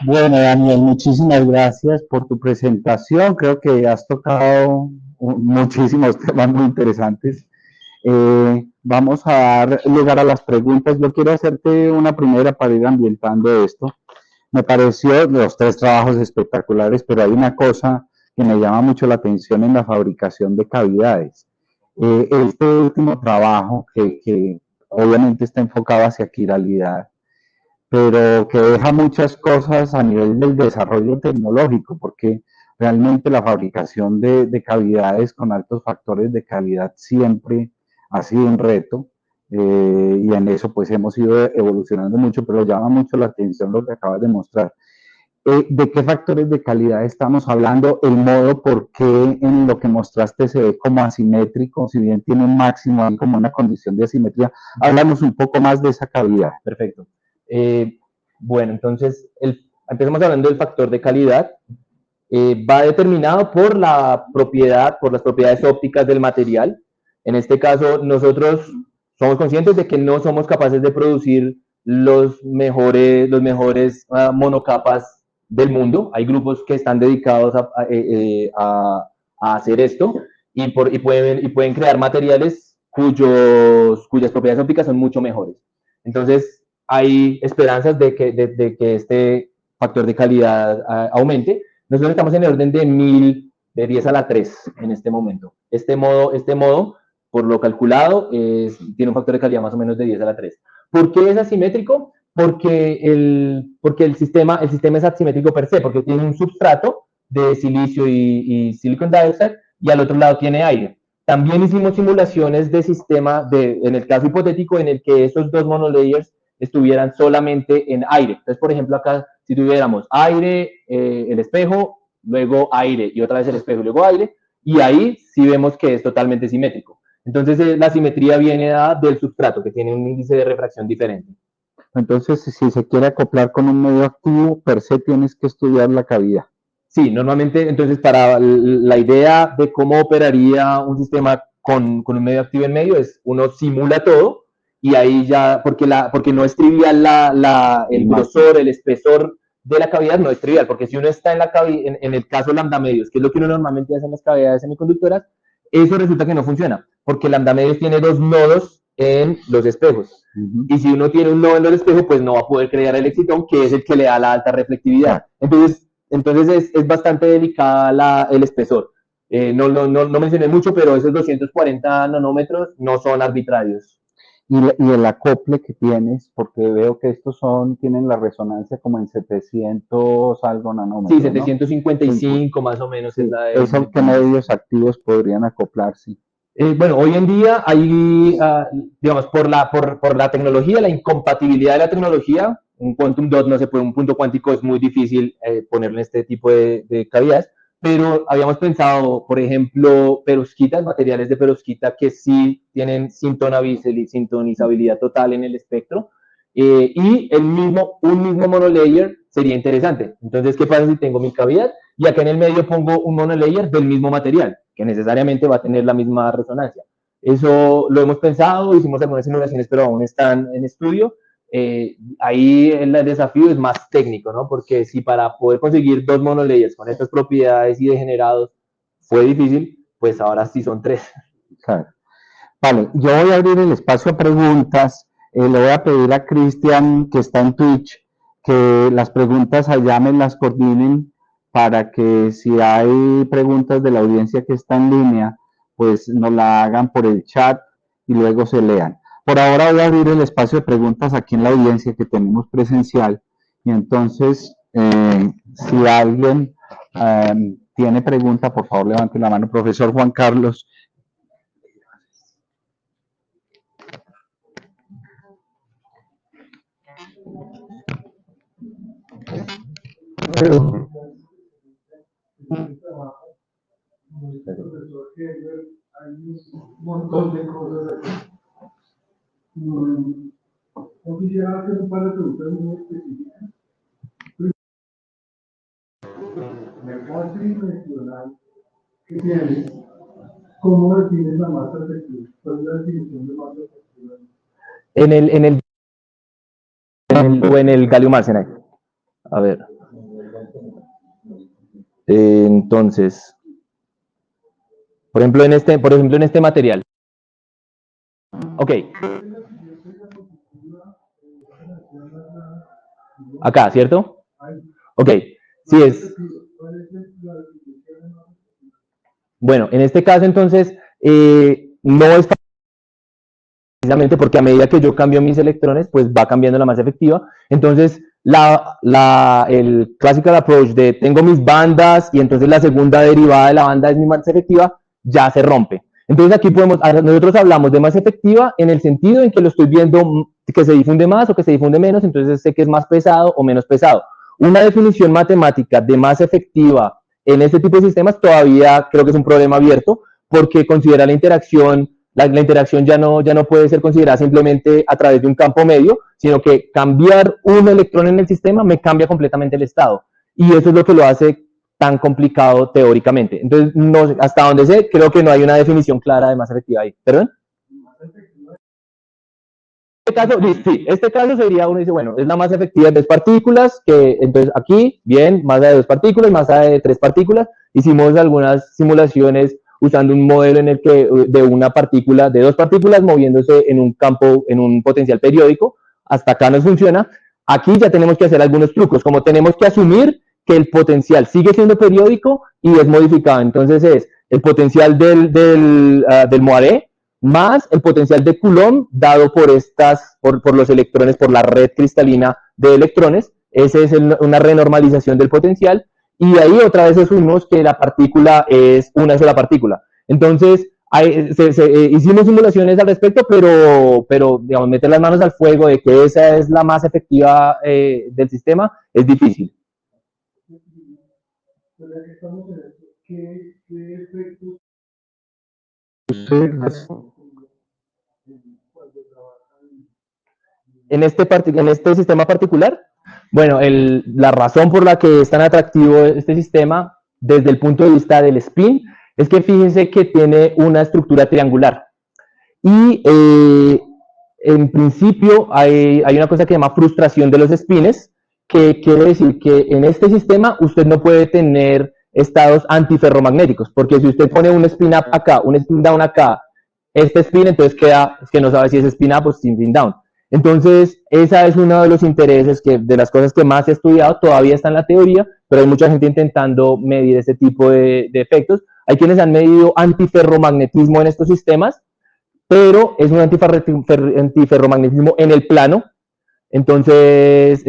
Bueno, Daniel, muchísimas gracias por tu presentación. Creo que has tocado muchísimos temas muy interesantes. Vamos a dar lugar a las preguntas. Yo quiero hacerte una primera para ir ambientando esto. Me pareció los 3 trabajos espectaculares, pero hay una cosa que me llama mucho la atención en la fabricación de cavidades. Este último trabajo, que obviamente está enfocado hacia quiralidad, pero que deja muchas cosas a nivel del desarrollo tecnológico, porque realmente la fabricación de cavidades con altos factores de calidad siempre ha sido un reto, y en eso pues hemos ido evolucionando mucho, pero llama mucho la atención lo que acabas de mostrar. ¿De qué factores de calidad estamos hablando? El modo por qué en lo que mostraste se ve como asimétrico, si bien tiene un máximo, hay como una condición de asimetría. Háblanos un poco más de esa cavidad. Perfecto. Bueno, entonces, empezamos hablando del factor de calidad. Va determinado por la propiedad, por las propiedades ópticas del material. En este caso, nosotros somos conscientes de que no somos capaces de producir los mejores monocapas del mundo. Hay grupos que están dedicados a hacer esto y pueden crear materiales cuyas propiedades ópticas son mucho mejores. Entonces, hay esperanzas de que este factor de calidad aumente. Nosotros estamos en el orden de 1000, de 10 a la 3 en este momento. Este modo por lo calculado, tiene un factor de calidad más o menos de 10 a la 3. ¿Por qué es asimétrico? Porque el sistema es asimétrico per se, porque tiene un substrato de silicio y silicon dioxide, y al otro lado tiene aire. También hicimos simulaciones de sistema, en el caso hipotético en el que esos dos monolayers estuvieran solamente en aire. Entonces, por ejemplo, acá, si tuviéramos aire, el espejo, luego aire y otra vez el espejo y luego aire, y ahí sí vemos que es totalmente simétrico. Entonces, la simetría viene dada del substrato, que tiene un índice de refracción diferente. Entonces, si se quiere acoplar con un medio activo, per se tienes que estudiar la cavidad. Sí, normalmente, entonces, para la idea de cómo operaría un sistema con un medio activo en medio, es uno simula todo, y ahí ya, porque no es trivial el grosor, el espesor de la cavidad, no es trivial, porque si uno está en el caso lambda medios, que es lo que uno normalmente hace en las cavidades semiconductoras, eso resulta que no funciona, porque lambda medios tiene 2 nodos en los espejos. Y si uno tiene un nodo en los espejos, pues no va a poder crear el excitón, que es el que le da la alta reflectividad. Entonces es bastante delicada el espesor. No mencioné mucho, pero esos 240 nanómetros no son arbitrarios. Y el acople que tienes, porque veo que estos tienen la resonancia como en 700 algo nanómetros. Sí, 755 ¿no? Más o menos. Sí, es el que medios activos podrían acoplarse. Bueno, hoy en día hay, digamos, por la tecnología, la incompatibilidad de la tecnología, un quantum dot no se puede, un punto cuántico es muy difícil ponerle este tipo de cavidades, pero habíamos pensado, por ejemplo, perovskitas, materiales de perovskita que sí tienen sintonizabilidad total en el espectro, y un mismo monolayer sería interesante. Entonces, ¿qué pasa si tengo mi cavidad y acá en el medio pongo un monolayer del mismo material, que necesariamente va a tener la misma resonancia? Eso lo hemos pensado, hicimos algunas simulaciones, pero aún están en estudio. Ahí el desafío es más técnico, ¿no? Porque si para poder conseguir 2 monolayers con estas propiedades y degenerados fue difícil, pues ahora sí son 3. Claro. Vale, yo voy a abrir el espacio a preguntas. Le voy a pedir a Cristian, que está en Twitch, que las preguntas allá me las coordinen para que si hay preguntas de la audiencia que está en línea, pues nos la hagan por el chat y luego se lean. Por ahora voy a abrir el espacio de preguntas aquí en la audiencia que tenemos presencial, y entonces, si alguien tiene pregunta, por favor levante la mano. Profesor Juan Carlos. Pero hay un montón de cosas aquí. Yo quisiera hacer un par de preguntas muy específicas. En el caso tridimensional que tienes, ¿cómo defines la masa efectiva? ¿Cuál es la definición de masa efectiva? En el gallium arsenide. A ver. Entonces, por ejemplo, en este material. Ok. Acá, ¿cierto? Ok. Sí es. Bueno, en este caso, entonces, no es precisamente porque a medida que yo cambio mis electrones, pues va cambiando la masa efectiva. Entonces, el classical approach de tengo mis bandas y entonces la segunda derivada de la banda es mi masa efectiva, ya se rompe. Entonces aquí nosotros hablamos de masa efectiva en el sentido en que lo estoy viendo que se difunde más o que se difunde menos, entonces sé que es más pesado o menos pesado. Una definición matemática de masa efectiva en este tipo de sistemas todavía creo que es un problema abierto, porque considera la interacción la interacción ya no puede ser considerada simplemente a través de un campo medio, sino que cambiar un electrón en el sistema me cambia completamente el estado. Y eso es lo que lo hace tan complicado teóricamente. Entonces, no, hasta donde sé, creo que no hay una definición clara de masa efectiva ahí. ¿Perdón? Este caso sería, uno dice, bueno, es la masa efectiva de 2 partículas, que entonces aquí, bien, masa de 2 partículas, masa de 3 partículas. Hicimos algunas simulaciones usando un modelo en el que de una partícula, de 2 partículas moviéndose en un campo, en un potencial periódico. Hasta acá nos funciona. Aquí ya tenemos que hacer algunos trucos, como tenemos que asumir que el potencial sigue siendo periódico y es modificado. Entonces es el potencial del Moiré más el potencial de Coulomb dado por los electrones, por la red cristalina de electrones. Esa es una renormalización del potencial. Y ahí otra vez asumimos que la partícula es una sola partícula. Entonces, hicimos simulaciones al respecto, pero digamos, meter las manos al fuego de que esa es la más efectiva del sistema es difícil. ¿Qué efectos en este sistema particular? Bueno, la razón por la que es tan atractivo este sistema desde el punto de vista del spin es que fíjense que tiene una estructura triangular. Y en principio hay una cosa que se llama frustración de los spines, que quiere decir que en este sistema usted no puede tener estados antiferromagnéticos, porque si usted pone un spin up acá, un spin down acá, este spin, entonces queda, es que no sabe si es spin up o spin down. Entonces, esa es uno de los intereses, de las cosas que más he estudiado, todavía está en la teoría, pero hay mucha gente intentando medir ese tipo de efectos. Hay quienes han medido antiferromagnetismo en estos sistemas, pero es un antiferromagnetismo en el plano. Entonces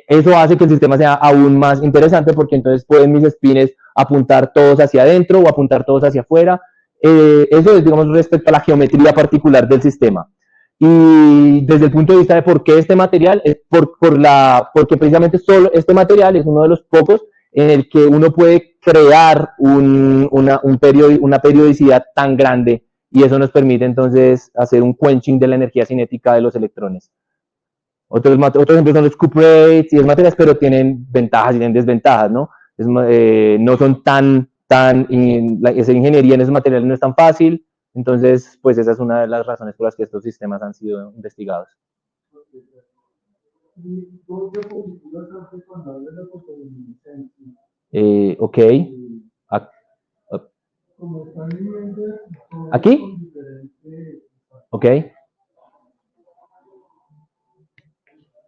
eso hace que el sistema sea aún más interesante, porque entonces pueden mis spines apuntar todos hacia adentro o apuntar todos hacia afuera. Eso es, digamos, respecto a la geometría particular del sistema. Y desde el punto de vista de por qué este material, es porque precisamente solo este material es uno de los pocos en el que uno puede crear una periodicidad tan grande, y eso nos permite entonces hacer un quenching de la energía cinética de los electrones. Otros ejemplos son los cuprates y las materias, pero tienen ventajas y tienen desventajas, ¿no? No son esa ingeniería en esos materiales no es tan fácil. Entonces, pues esa es una de las razones por las que estos sistemas han sido investigados. Ok. ¿Aquí? Ok.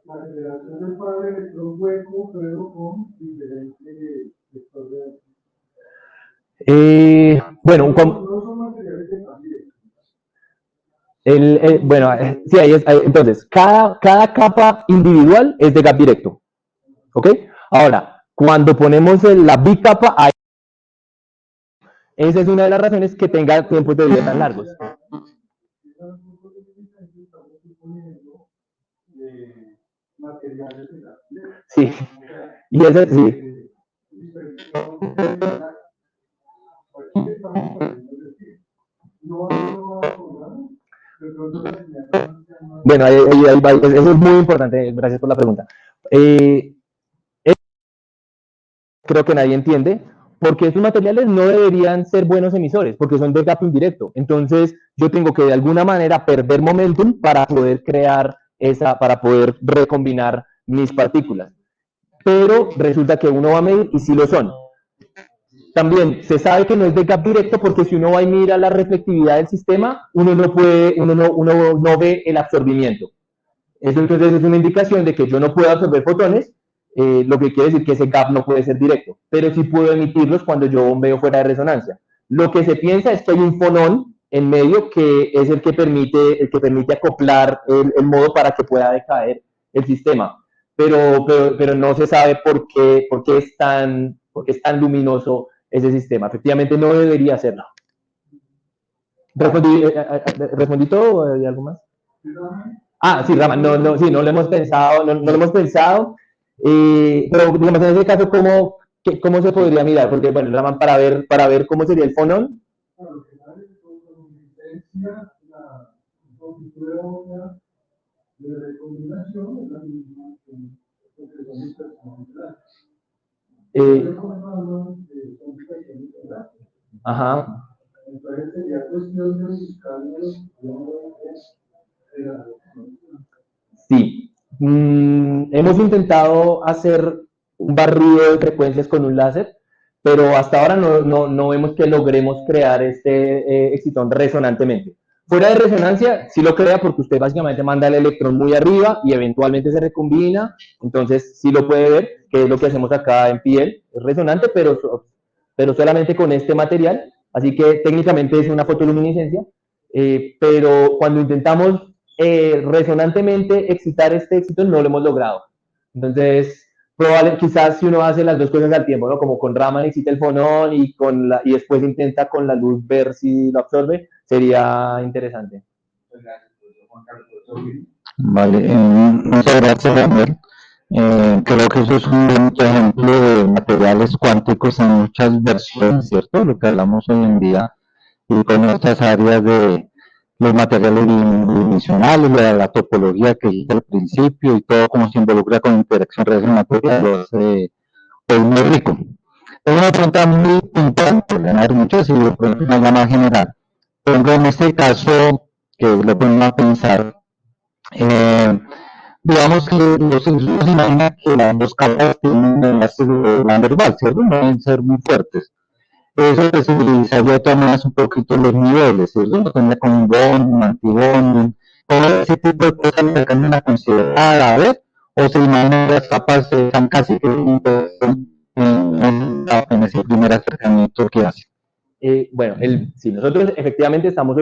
La generación del par de electrón hueco, pero con diferente vector de bueno, no son materiales de cambio. Bueno, sí, entonces, cada capa individual es de gap directo. ¿Ok? Ahora, cuando ponemos la bicapa, esa es una de las razones que tenga tiempos de vida tan largos. Sí, y eso sí. Bueno, eso es muy importante, gracias por la pregunta. Creo que nadie entiende, porque estos materiales no deberían ser buenos emisores, porque son de gap indirecto. Entonces, yo tengo que de alguna manera perder momentum para poder para poder recombinar mis partículas. Pero resulta que uno va a medir y sí lo son. También se sabe que no es de gap directo, porque si uno va y mira la reflectividad del sistema, uno no ve el absorbimiento. Eso entonces es una indicación de que yo no puedo absorber fotones, lo que quiere decir que ese gap no puede ser directo, pero sí puedo emitirlos cuando yo bombeo fuera de resonancia. Lo que se piensa es que hay un fonón en medio que es el que permite acoplar el modo para que pueda decaer el sistema, pero no se sabe por qué es tan luminoso ese sistema. Efectivamente no debería serlo. ¿Respondí todo o hay algo más? Sí, Raman, sí, no lo hemos pensado, no lo hemos pensado, pero digamos en ese caso, ¿cómo se podría mirar? Porque, bueno, Raman, para ver cómo sería el fonón. diferencia, la longitud de onda de recombinación es la misma que son dispersiones láser. Son dispersiones láser. Ajá. Entonces sería cuestión de buscarlos. Sí. Hemos intentado hacer un barrido de frecuencias con un láser, pero hasta ahora no vemos que logremos crear este excitón resonantemente. Fuera de resonancia, sí lo crea porque usted básicamente manda el electrón muy arriba y eventualmente se recombina, entonces sí lo puede ver, que es lo que hacemos acá en piel, es resonante, pero solamente con este material, así que técnicamente es una fotoluminiscencia, pero cuando intentamos resonantemente excitar este excitón no lo hemos logrado. Entonces, quizás si uno hace las dos cosas al tiempo, ¿no? Como con Raman excita el fonón y después intenta con la luz ver si lo absorbe, sería interesante. Vale, muchas gracias, Daniel. Creo que eso es un buen ejemplo de materiales cuánticos en muchas versiones, ¿cierto? Lo que hablamos hoy en día, y con estas áreas de los materiales bidimensionales, la topología que dije al principio y todo cómo se involucra con interacción reacción-materia, lo hace pues, muy rico. Es una pregunta muy puntual, por ganar muchas y de pronto una más general. Por ejemplo, en este caso, que lo ponemos a pensar, digamos que los estudios imaginan que las dos capas tienen enlaces de Van der Waals, ¿cierto? No deben ser muy fuertes. Eso sensibilizaría de todas maneras un poquito los niveles, ¿cierto? No tener como un bond, un antibond, todo ese tipo de cosas le cambian a considerar, a ver, o se imaginan que las capas están casi que en ese primer acercamiento que hace. Bueno, sí, nosotros efectivamente estamos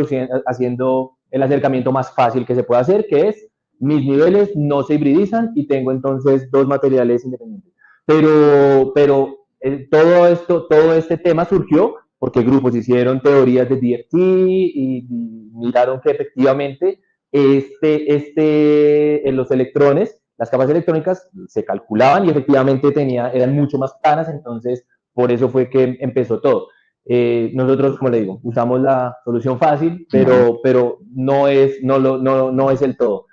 haciendo el acercamiento más fácil que se puede hacer, que es mis niveles no se hibridizan y tengo entonces dos materiales independientes. Pero todo este tema surgió porque grupos hicieron teorías de DFT y miraron que efectivamente los electrones, las capas electrónicas se calculaban y efectivamente eran mucho más planas, entonces por eso fue que empezó todo. Nosotros, como le digo, usamos la solución fácil, pero no es el todo.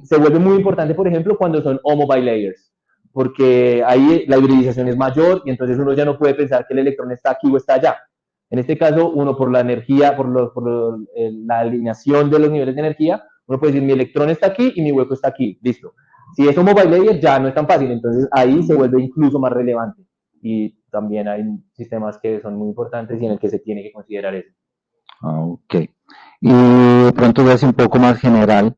Se vuelve muy importante, por ejemplo, cuando son homo bilayers, porque ahí la hibridización es mayor y entonces uno ya no puede pensar que el electrón está aquí o está allá. En este caso, uno por la energía, la alineación de los niveles de energía, uno puede decir mi electrón está aquí y mi hueco está aquí, listo. Si es homo bilayer ya no es tan fácil, entonces ahí se vuelve incluso más relevante. Y también hay sistemas que son muy importantes y en el que se tiene que considerar eso. Ok. Y de pronto voy a ser un poco más general.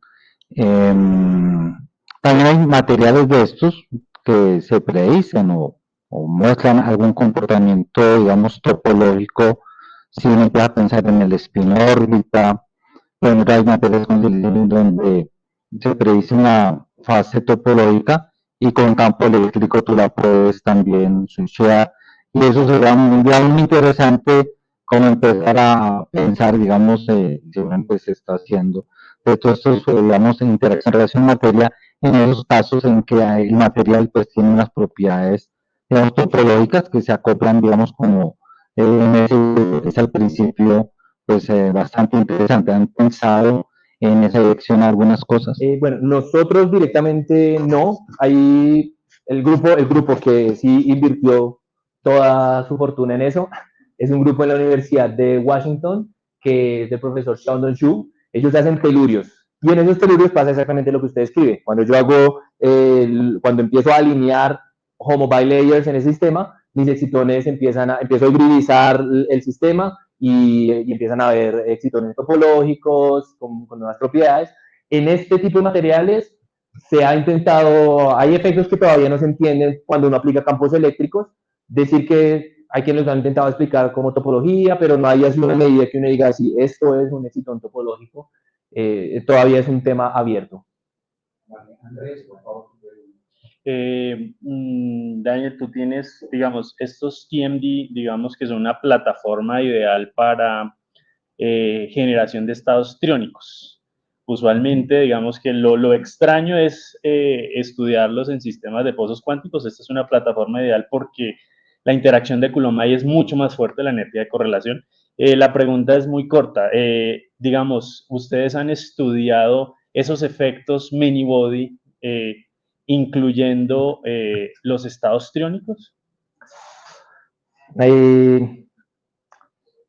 También hay materiales de estos que se predicen o muestran algún comportamiento, digamos, topológico. Si uno empieza a pensar en el spin órbita, bueno, hay materiales donde se predice una fase topológica y con campo eléctrico tú la puedes también switchear. Y eso sería muy interesante como empezar a pensar, digamos, seguramente se está haciendo de todos estos, digamos, en interacción, relación materia, en esos casos en que el material pues tiene unas propiedades, digamos, topológicas que se acoplan, digamos, como en ese es al principio, pues bastante interesante. ¿Han pensado en esa dirección algunas cosas? Bueno, nosotros directamente no. Hay el grupo que sí invirtió toda su fortuna en eso, es un grupo en la Universidad de Washington, que es del profesor Sheldon Shu. Ellos hacen telurios. Y en esos telurios pasa exactamente lo que usted escribe. Cuando empiezo a alinear homo bilayers en el sistema, mis excitones empiezo a hibridizar el sistema y empiezan a haber excitones topológicos con nuevas propiedades. En este tipo de materiales se ha intentado, hay efectos que todavía no se entienden cuando uno aplica campos eléctricos, decir que hay quienes lo han intentado explicar como topología, pero no hay así una medida que uno diga si esto es un excitón topológico, todavía es un tema abierto. Andrés, por favor. Daniel, tú tienes, digamos, estos TMD, digamos que son una plataforma ideal para generación de estados triónicos. Usualmente, digamos que lo extraño es estudiarlos en sistemas de pozos cuánticos. Esta es una plataforma ideal porque la interacción de Coulomb ahí es mucho más fuerte, la energía de correlación. La pregunta es muy corta. Digamos, ¿ustedes han estudiado esos efectos many-body, incluyendo los estados triónicos?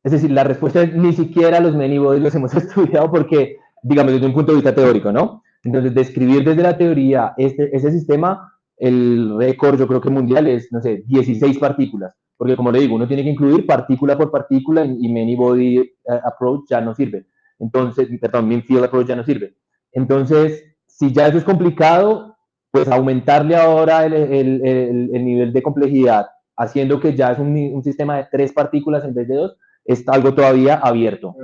Es decir, la respuesta es ni siquiera los many-bodies los hemos estudiado porque, digamos, desde un punto de vista teórico, ¿no? Entonces, describir desde la teoría ese sistema, el récord yo creo que mundial es, no sé, 16 partículas, porque como le digo, uno tiene que incluir partícula por partícula y many-body approach ya no sirve. Entonces, perdón, mean field approach ya no sirve. Entonces, si ya eso es complicado, pues aumentarle ahora el nivel de complejidad, haciendo que ya es un sistema de 3 partículas en vez de 2, es algo todavía abierto.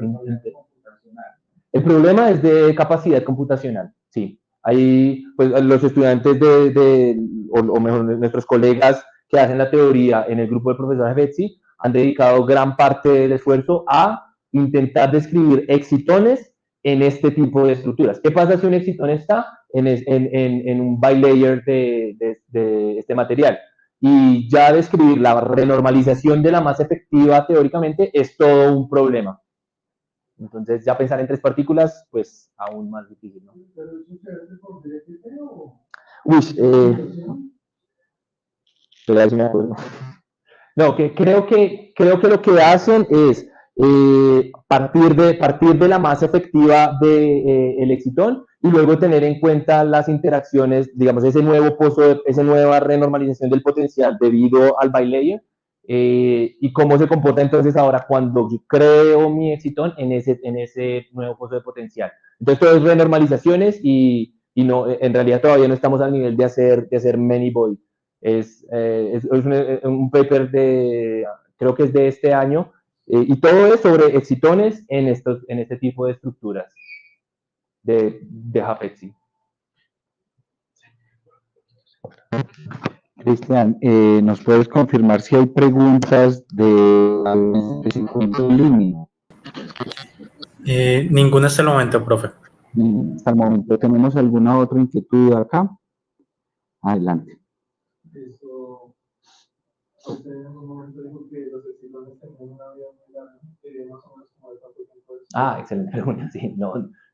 El problema es de capacidad computacional, sí. Ahí, pues, los estudiantes o mejor, nuestros colegas que hacen la teoría en el grupo de profesores de Betsy han dedicado gran parte del esfuerzo a intentar describir excitones en este tipo de estructuras. ¿Qué pasa si un excitón está en un bilayer de este material? Y ya describir la renormalización de la masa efectiva teóricamente es todo un problema. Entonces, ya pensar en 3 partículas, pues aún más difícil, ¿no? ¿Pero eso se hace con DFT o...? Uy, pero si me acuerdo. No, que creo que lo que hacen es partir de la masa efectiva del excitón y luego tener en cuenta las interacciones, digamos, esa nueva renormalización del potencial debido al bilayer, y cómo se comporta entonces ahora cuando yo creo mi excitón en ese nuevo pozo de potencial. Entonces, todo es renormalizaciones y no, en realidad todavía no estamos al nivel de hacer many body. Es un paper creo que es de este año, y todo es sobre excitones en este tipo de estructuras de Hapetzi. Cristian, ¿nos puedes confirmar si hay preguntas de 50 línea? Ninguna hasta el momento, profe. Hasta el momento, ¿tenemos alguna otra inquietud acá? Adelante. Eso, usted en un momento dijo que los excitones tenían una vida muy larga, más o menos como de cuánto tiempo es. Excelente pregunta, sí,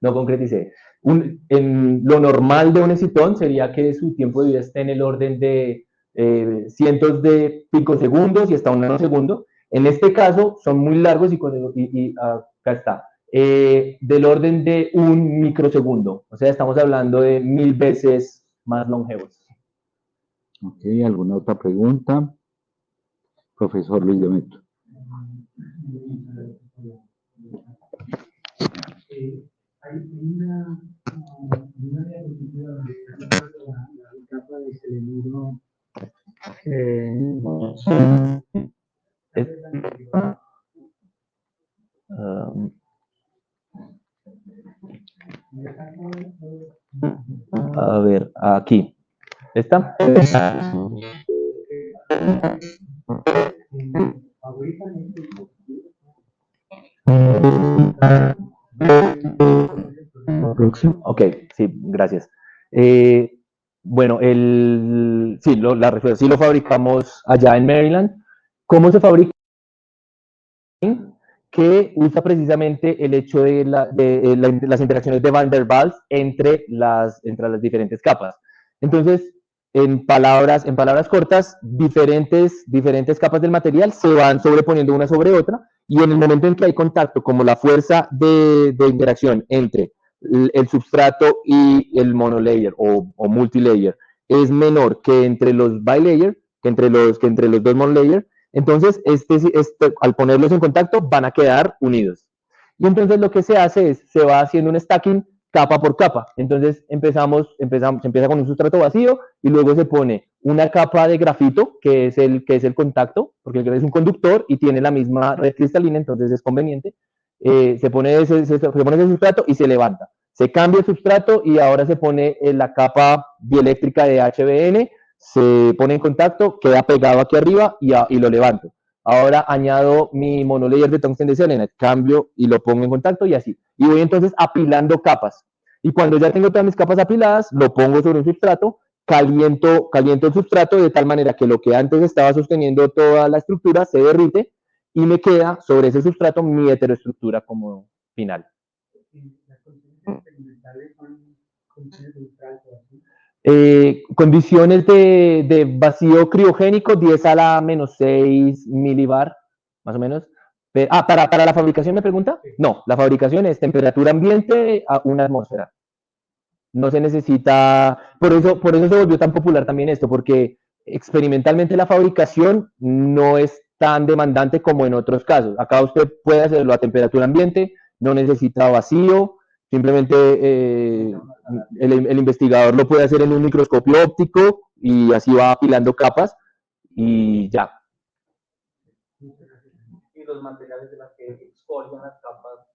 no concreticé. Lo normal de un excitón sería que su tiempo de vida esté en el orden de cientos de picosegundos y hasta un nanosegundo. En este caso son muy largos y acá está. Del orden de un microsegundo. O sea, estamos hablando de 1000 veces más longevos. Ok, ¿alguna otra pregunta? Profesor Luis Demetrio. Hay una diapositiva donde está la capa de selenuro. A ver, aquí. ¿Está? Ok, sí, gracias. Bueno, sí, lo fabricamos allá en Maryland. ¿Cómo se fabrica? Que usa precisamente el hecho de las interacciones de Van der Waals entre las diferentes capas. Entonces, en palabras cortas, diferentes capas del material se van sobreponiendo una sobre otra, y en el momento en que hay contacto, como la fuerza de interacción entre el substrato y el monolayer o multilayer es menor que entre los bilayer, que entre los dos monolayer, entonces al ponerlos en contacto van a quedar unidos. Y entonces lo que se hace es, se va haciendo un stacking capa por capa. Entonces se empieza con un sustrato vacío y luego se pone una capa de grafito, que es el contacto, porque el grafito es un conductor y tiene la misma red cristalina, entonces es conveniente. Se pone ese sustrato y se levanta. Se cambia el sustrato y ahora se pone la capa dieléctrica de HBN, se pone en contacto, queda pegado aquí arriba y lo levanto. Ahora añado mi monolayer de tungsteno de selenite, cambio y lo pongo en contacto y así. Y voy entonces apilando capas. Y cuando ya tengo todas mis capas apiladas, lo pongo sobre un sustrato caliento el sustrato de tal manera que lo que antes estaba sosteniendo toda la estructura se derrite y me queda sobre ese sustrato mi heteroestructura como final. ¿Las condiciones experimentales son condiciones de ultralto así? Condiciones de vacío criogénico, 10 a la menos 6 milibar, más o menos. ¿Para la fabricación me pregunta? No, la fabricación es temperatura ambiente a 1 atmósfera. No se necesita, por eso se volvió tan popular también esto, porque experimentalmente la fabricación no es tan demandante como en otros casos. Acá usted puede hacerlo a temperatura ambiente, no necesita vacío, simplemente el investigador lo puede hacer en un microscopio óptico y así va apilando capas y ya. ¿Y los materiales de las que exfolian las capas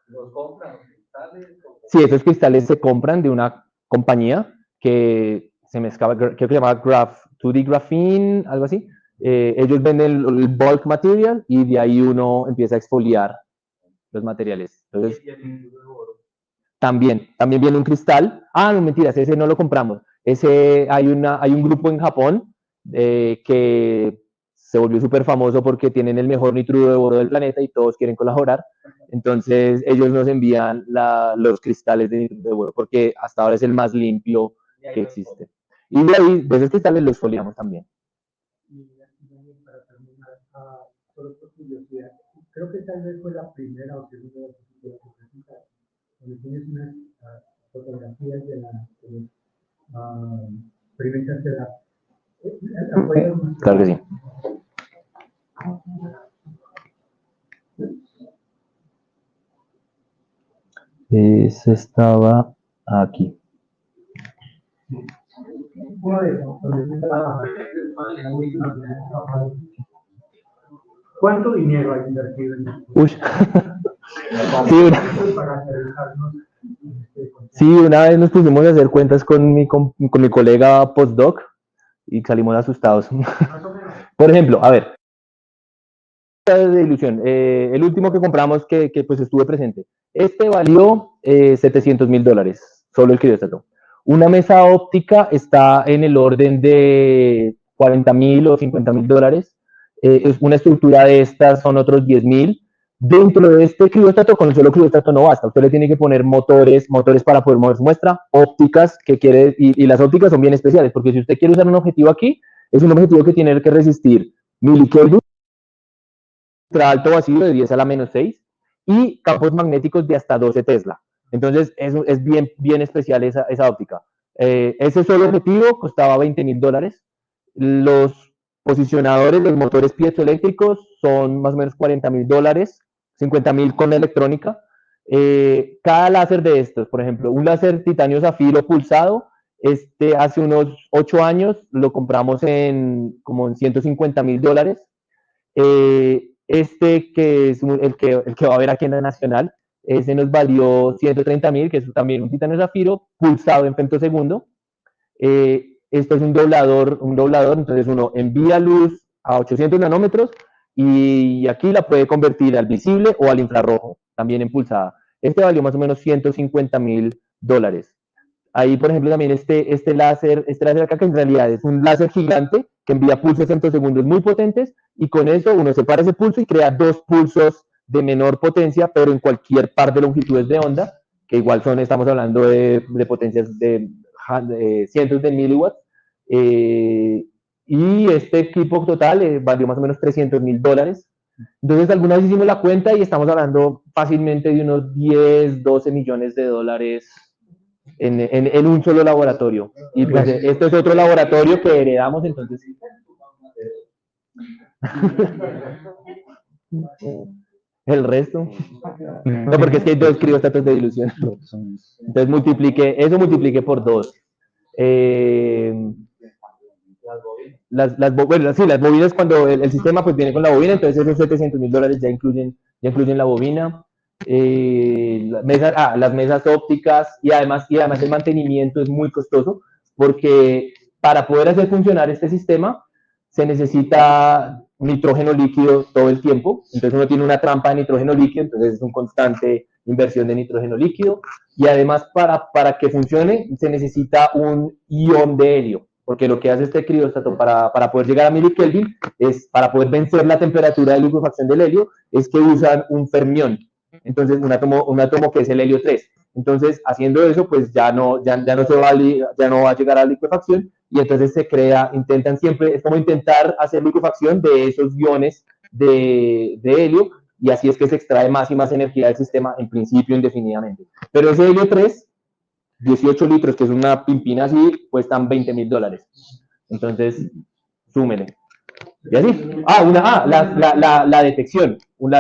los compran, los cristales? Sí, esos cristales se compran de una compañía que se me escapa, creo que se llama 2D Graphene, algo así. Ellos venden el bulk material y de ahí uno empieza a exfoliar los materiales. Entonces, también viene un cristal. No, mentiras, ese no lo compramos. Hay un grupo en Japón que se volvió súper famoso porque tienen el mejor nitruro de oro del planeta y todos quieren colaborar. Entonces ellos nos envían los cristales de nitruro de oro porque hasta ahora es el más limpio que existe. Y de ahí, de esos cristales los foliamos también. Y para terminar, solo por curiosidad, creo que tal vez fue la primera o segunda vez que te presentas, donde tienes unas fotografías de la experimentación de la. Claro que sí. Ese estaba aquí. ¿Cuánto dinero hay invertido en esto? Uy. Sí, una vez nos pusimos a hacer cuentas con mi colega postdoc y salimos asustados. Por ejemplo, a ver, de ilusión, el último que compramos que pues estuve presente, este valió $700,000, solo el crióstato. Una mesa óptica está en el orden de $40,000 o $50,000. Es una estructura de estas son otros 10,000. Dentro de este crióstato, con el solo crióstato no basta. Usted le tiene que poner motores para poder mover su muestra, ópticas, y las ópticas son bien especiales, porque si usted quiere usar un objetivo aquí, es un objetivo que tiene que resistir milikelvin, alto vacío de 10 a la menos 6 y campos magnéticos de hasta 12 Tesla. Entonces es bien especial esa óptica. Ese solo objetivo costaba $20,000. Los posicionadores, los motores piezoeléctricos son más o menos $40,000, 50,000 con electrónica. Cada láser de estos, por ejemplo, un láser titanio zafiro pulsado, hace unos 8 años lo compramos como en $150,000. Que es el que va a haber aquí en la Nacional, ese nos valió 130,000, que es también un titanio zafiro pulsado en femtosegundo. Esto es un doblador, entonces uno envía luz a 800 nanómetros y aquí la puede convertir al visible o al infrarrojo, también en pulsada. Este valió más o menos $150,000. Ahí, por ejemplo, también este láser acá, que en realidad es un láser gigante que envía pulsos femtosegundos muy potentes, y con eso uno separa ese pulso y crea 2 pulsos de menor potencia, pero en cualquier par de longitudes de onda, que igual estamos hablando de potencias de cientos de miliwatts. Y este equipo total valió más o menos $300,000. Entonces, alguna vez hicimos la cuenta y estamos hablando fácilmente de unos 10, 12 millones de dólares en un solo laboratorio. Y pues este es otro laboratorio que heredamos, entonces. El resto. No, porque es que hay 2 crióstatos de dilución. Entonces multiplique por 2. Las bobinas, cuando el sistema pues viene con la bobina, entonces esos $700,000 ya incluyen la bobina. Las mesas ópticas, y además el mantenimiento es muy costoso, porque para poder hacer funcionar este sistema se necesita nitrógeno líquido todo el tiempo. Entonces uno tiene una trampa de nitrógeno líquido, entonces es un constante inversión de nitrógeno líquido, y además para que funcione se necesita un ion de helio, porque lo que hace este criostático para poder llegar a 1000 Kelvin, es para poder vencer la temperatura de licuefacción del helio, es que usan un fermión, entonces un átomo que es el helio 3. Entonces, haciendo eso, pues ya no va a llegar a la licuefacción, y entonces intentan siempre, es como intentar hacer licuefacción de esos iones de helio, y así es que se extrae más y más energía del sistema, en principio indefinidamente. Pero ese helio 3, 18 litros, que es una pimpina así, cuestan $20,000. Entonces, súmele. Y así. La detección.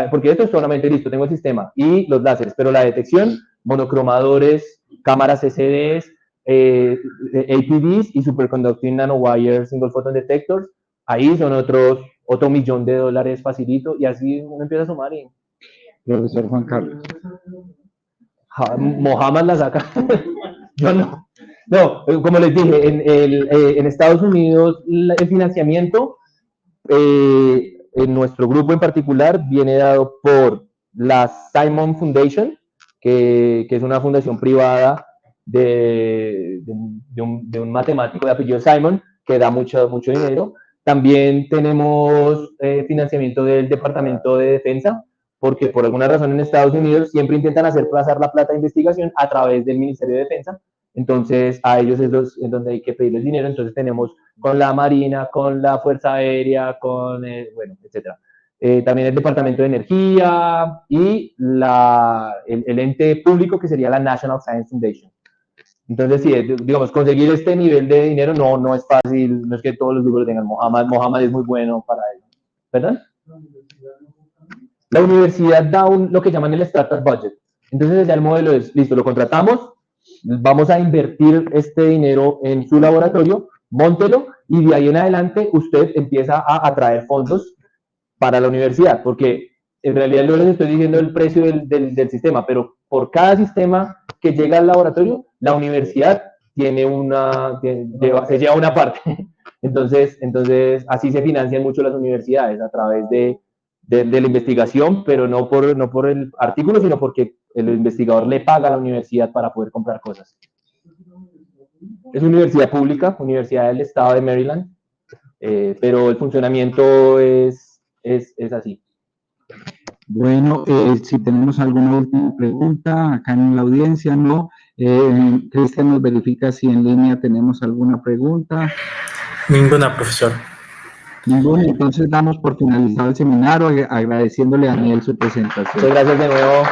Porque esto es solamente listo, tengo el sistema y los láseres, pero la detección, monocromadores, cámaras CCDs, APDs y superconducting nanowire single photon detectors, ahí son otro $1,000,000 facilito, y así uno empieza a sumar y... Profesor Juan Carlos. Mohamed la saca. Yo no. No, como les dije, en Estados Unidos el financiamiento, en nuestro grupo en particular, viene dado por la Simon Foundation, que es una fundación privada de un matemático de apellido Simon, que da mucho dinero. También tenemos financiamiento del Departamento de Defensa, porque por alguna razón en Estados Unidos siempre intentan hacer pasar la plata de investigación a través del Ministerio de Defensa. Entonces a ellos es donde hay que pedirles dinero. Entonces tenemos con la Marina, con la Fuerza Aérea, bueno, etcétera. También el Departamento de Energía y el ente público, que sería la National Science Foundation. Entonces, sí, digamos, conseguir este nivel de dinero no es fácil, no es que todos los grupos lo tengan. Mohamed es muy bueno para ello. ¿Verdad? La universidad da lo que llaman el Startup Budget. Entonces, ya el modelo es, listo, lo contratamos, vamos a invertir este dinero en su laboratorio, móntelo, y de ahí en adelante usted empieza a atraer fondos para la universidad, porque en realidad no les estoy diciendo el precio del sistema, pero por cada sistema que llega al laboratorio, la universidad se lleva una parte. Entonces, así se financian mucho las universidades, a través de la investigación, pero no por el artículo, sino porque el investigador le paga a la universidad para poder comprar cosas. Es una universidad pública, Universidad del Estado de Maryland, pero el funcionamiento es así. Bueno, si tenemos alguna última pregunta acá en la audiencia, ¿no? Cristian nos verifica si en línea tenemos alguna pregunta. Ninguna, profesor. Ninguna, entonces damos por finalizado el seminario, agradeciéndole a Daniel su presentación. Muchas gracias de nuevo.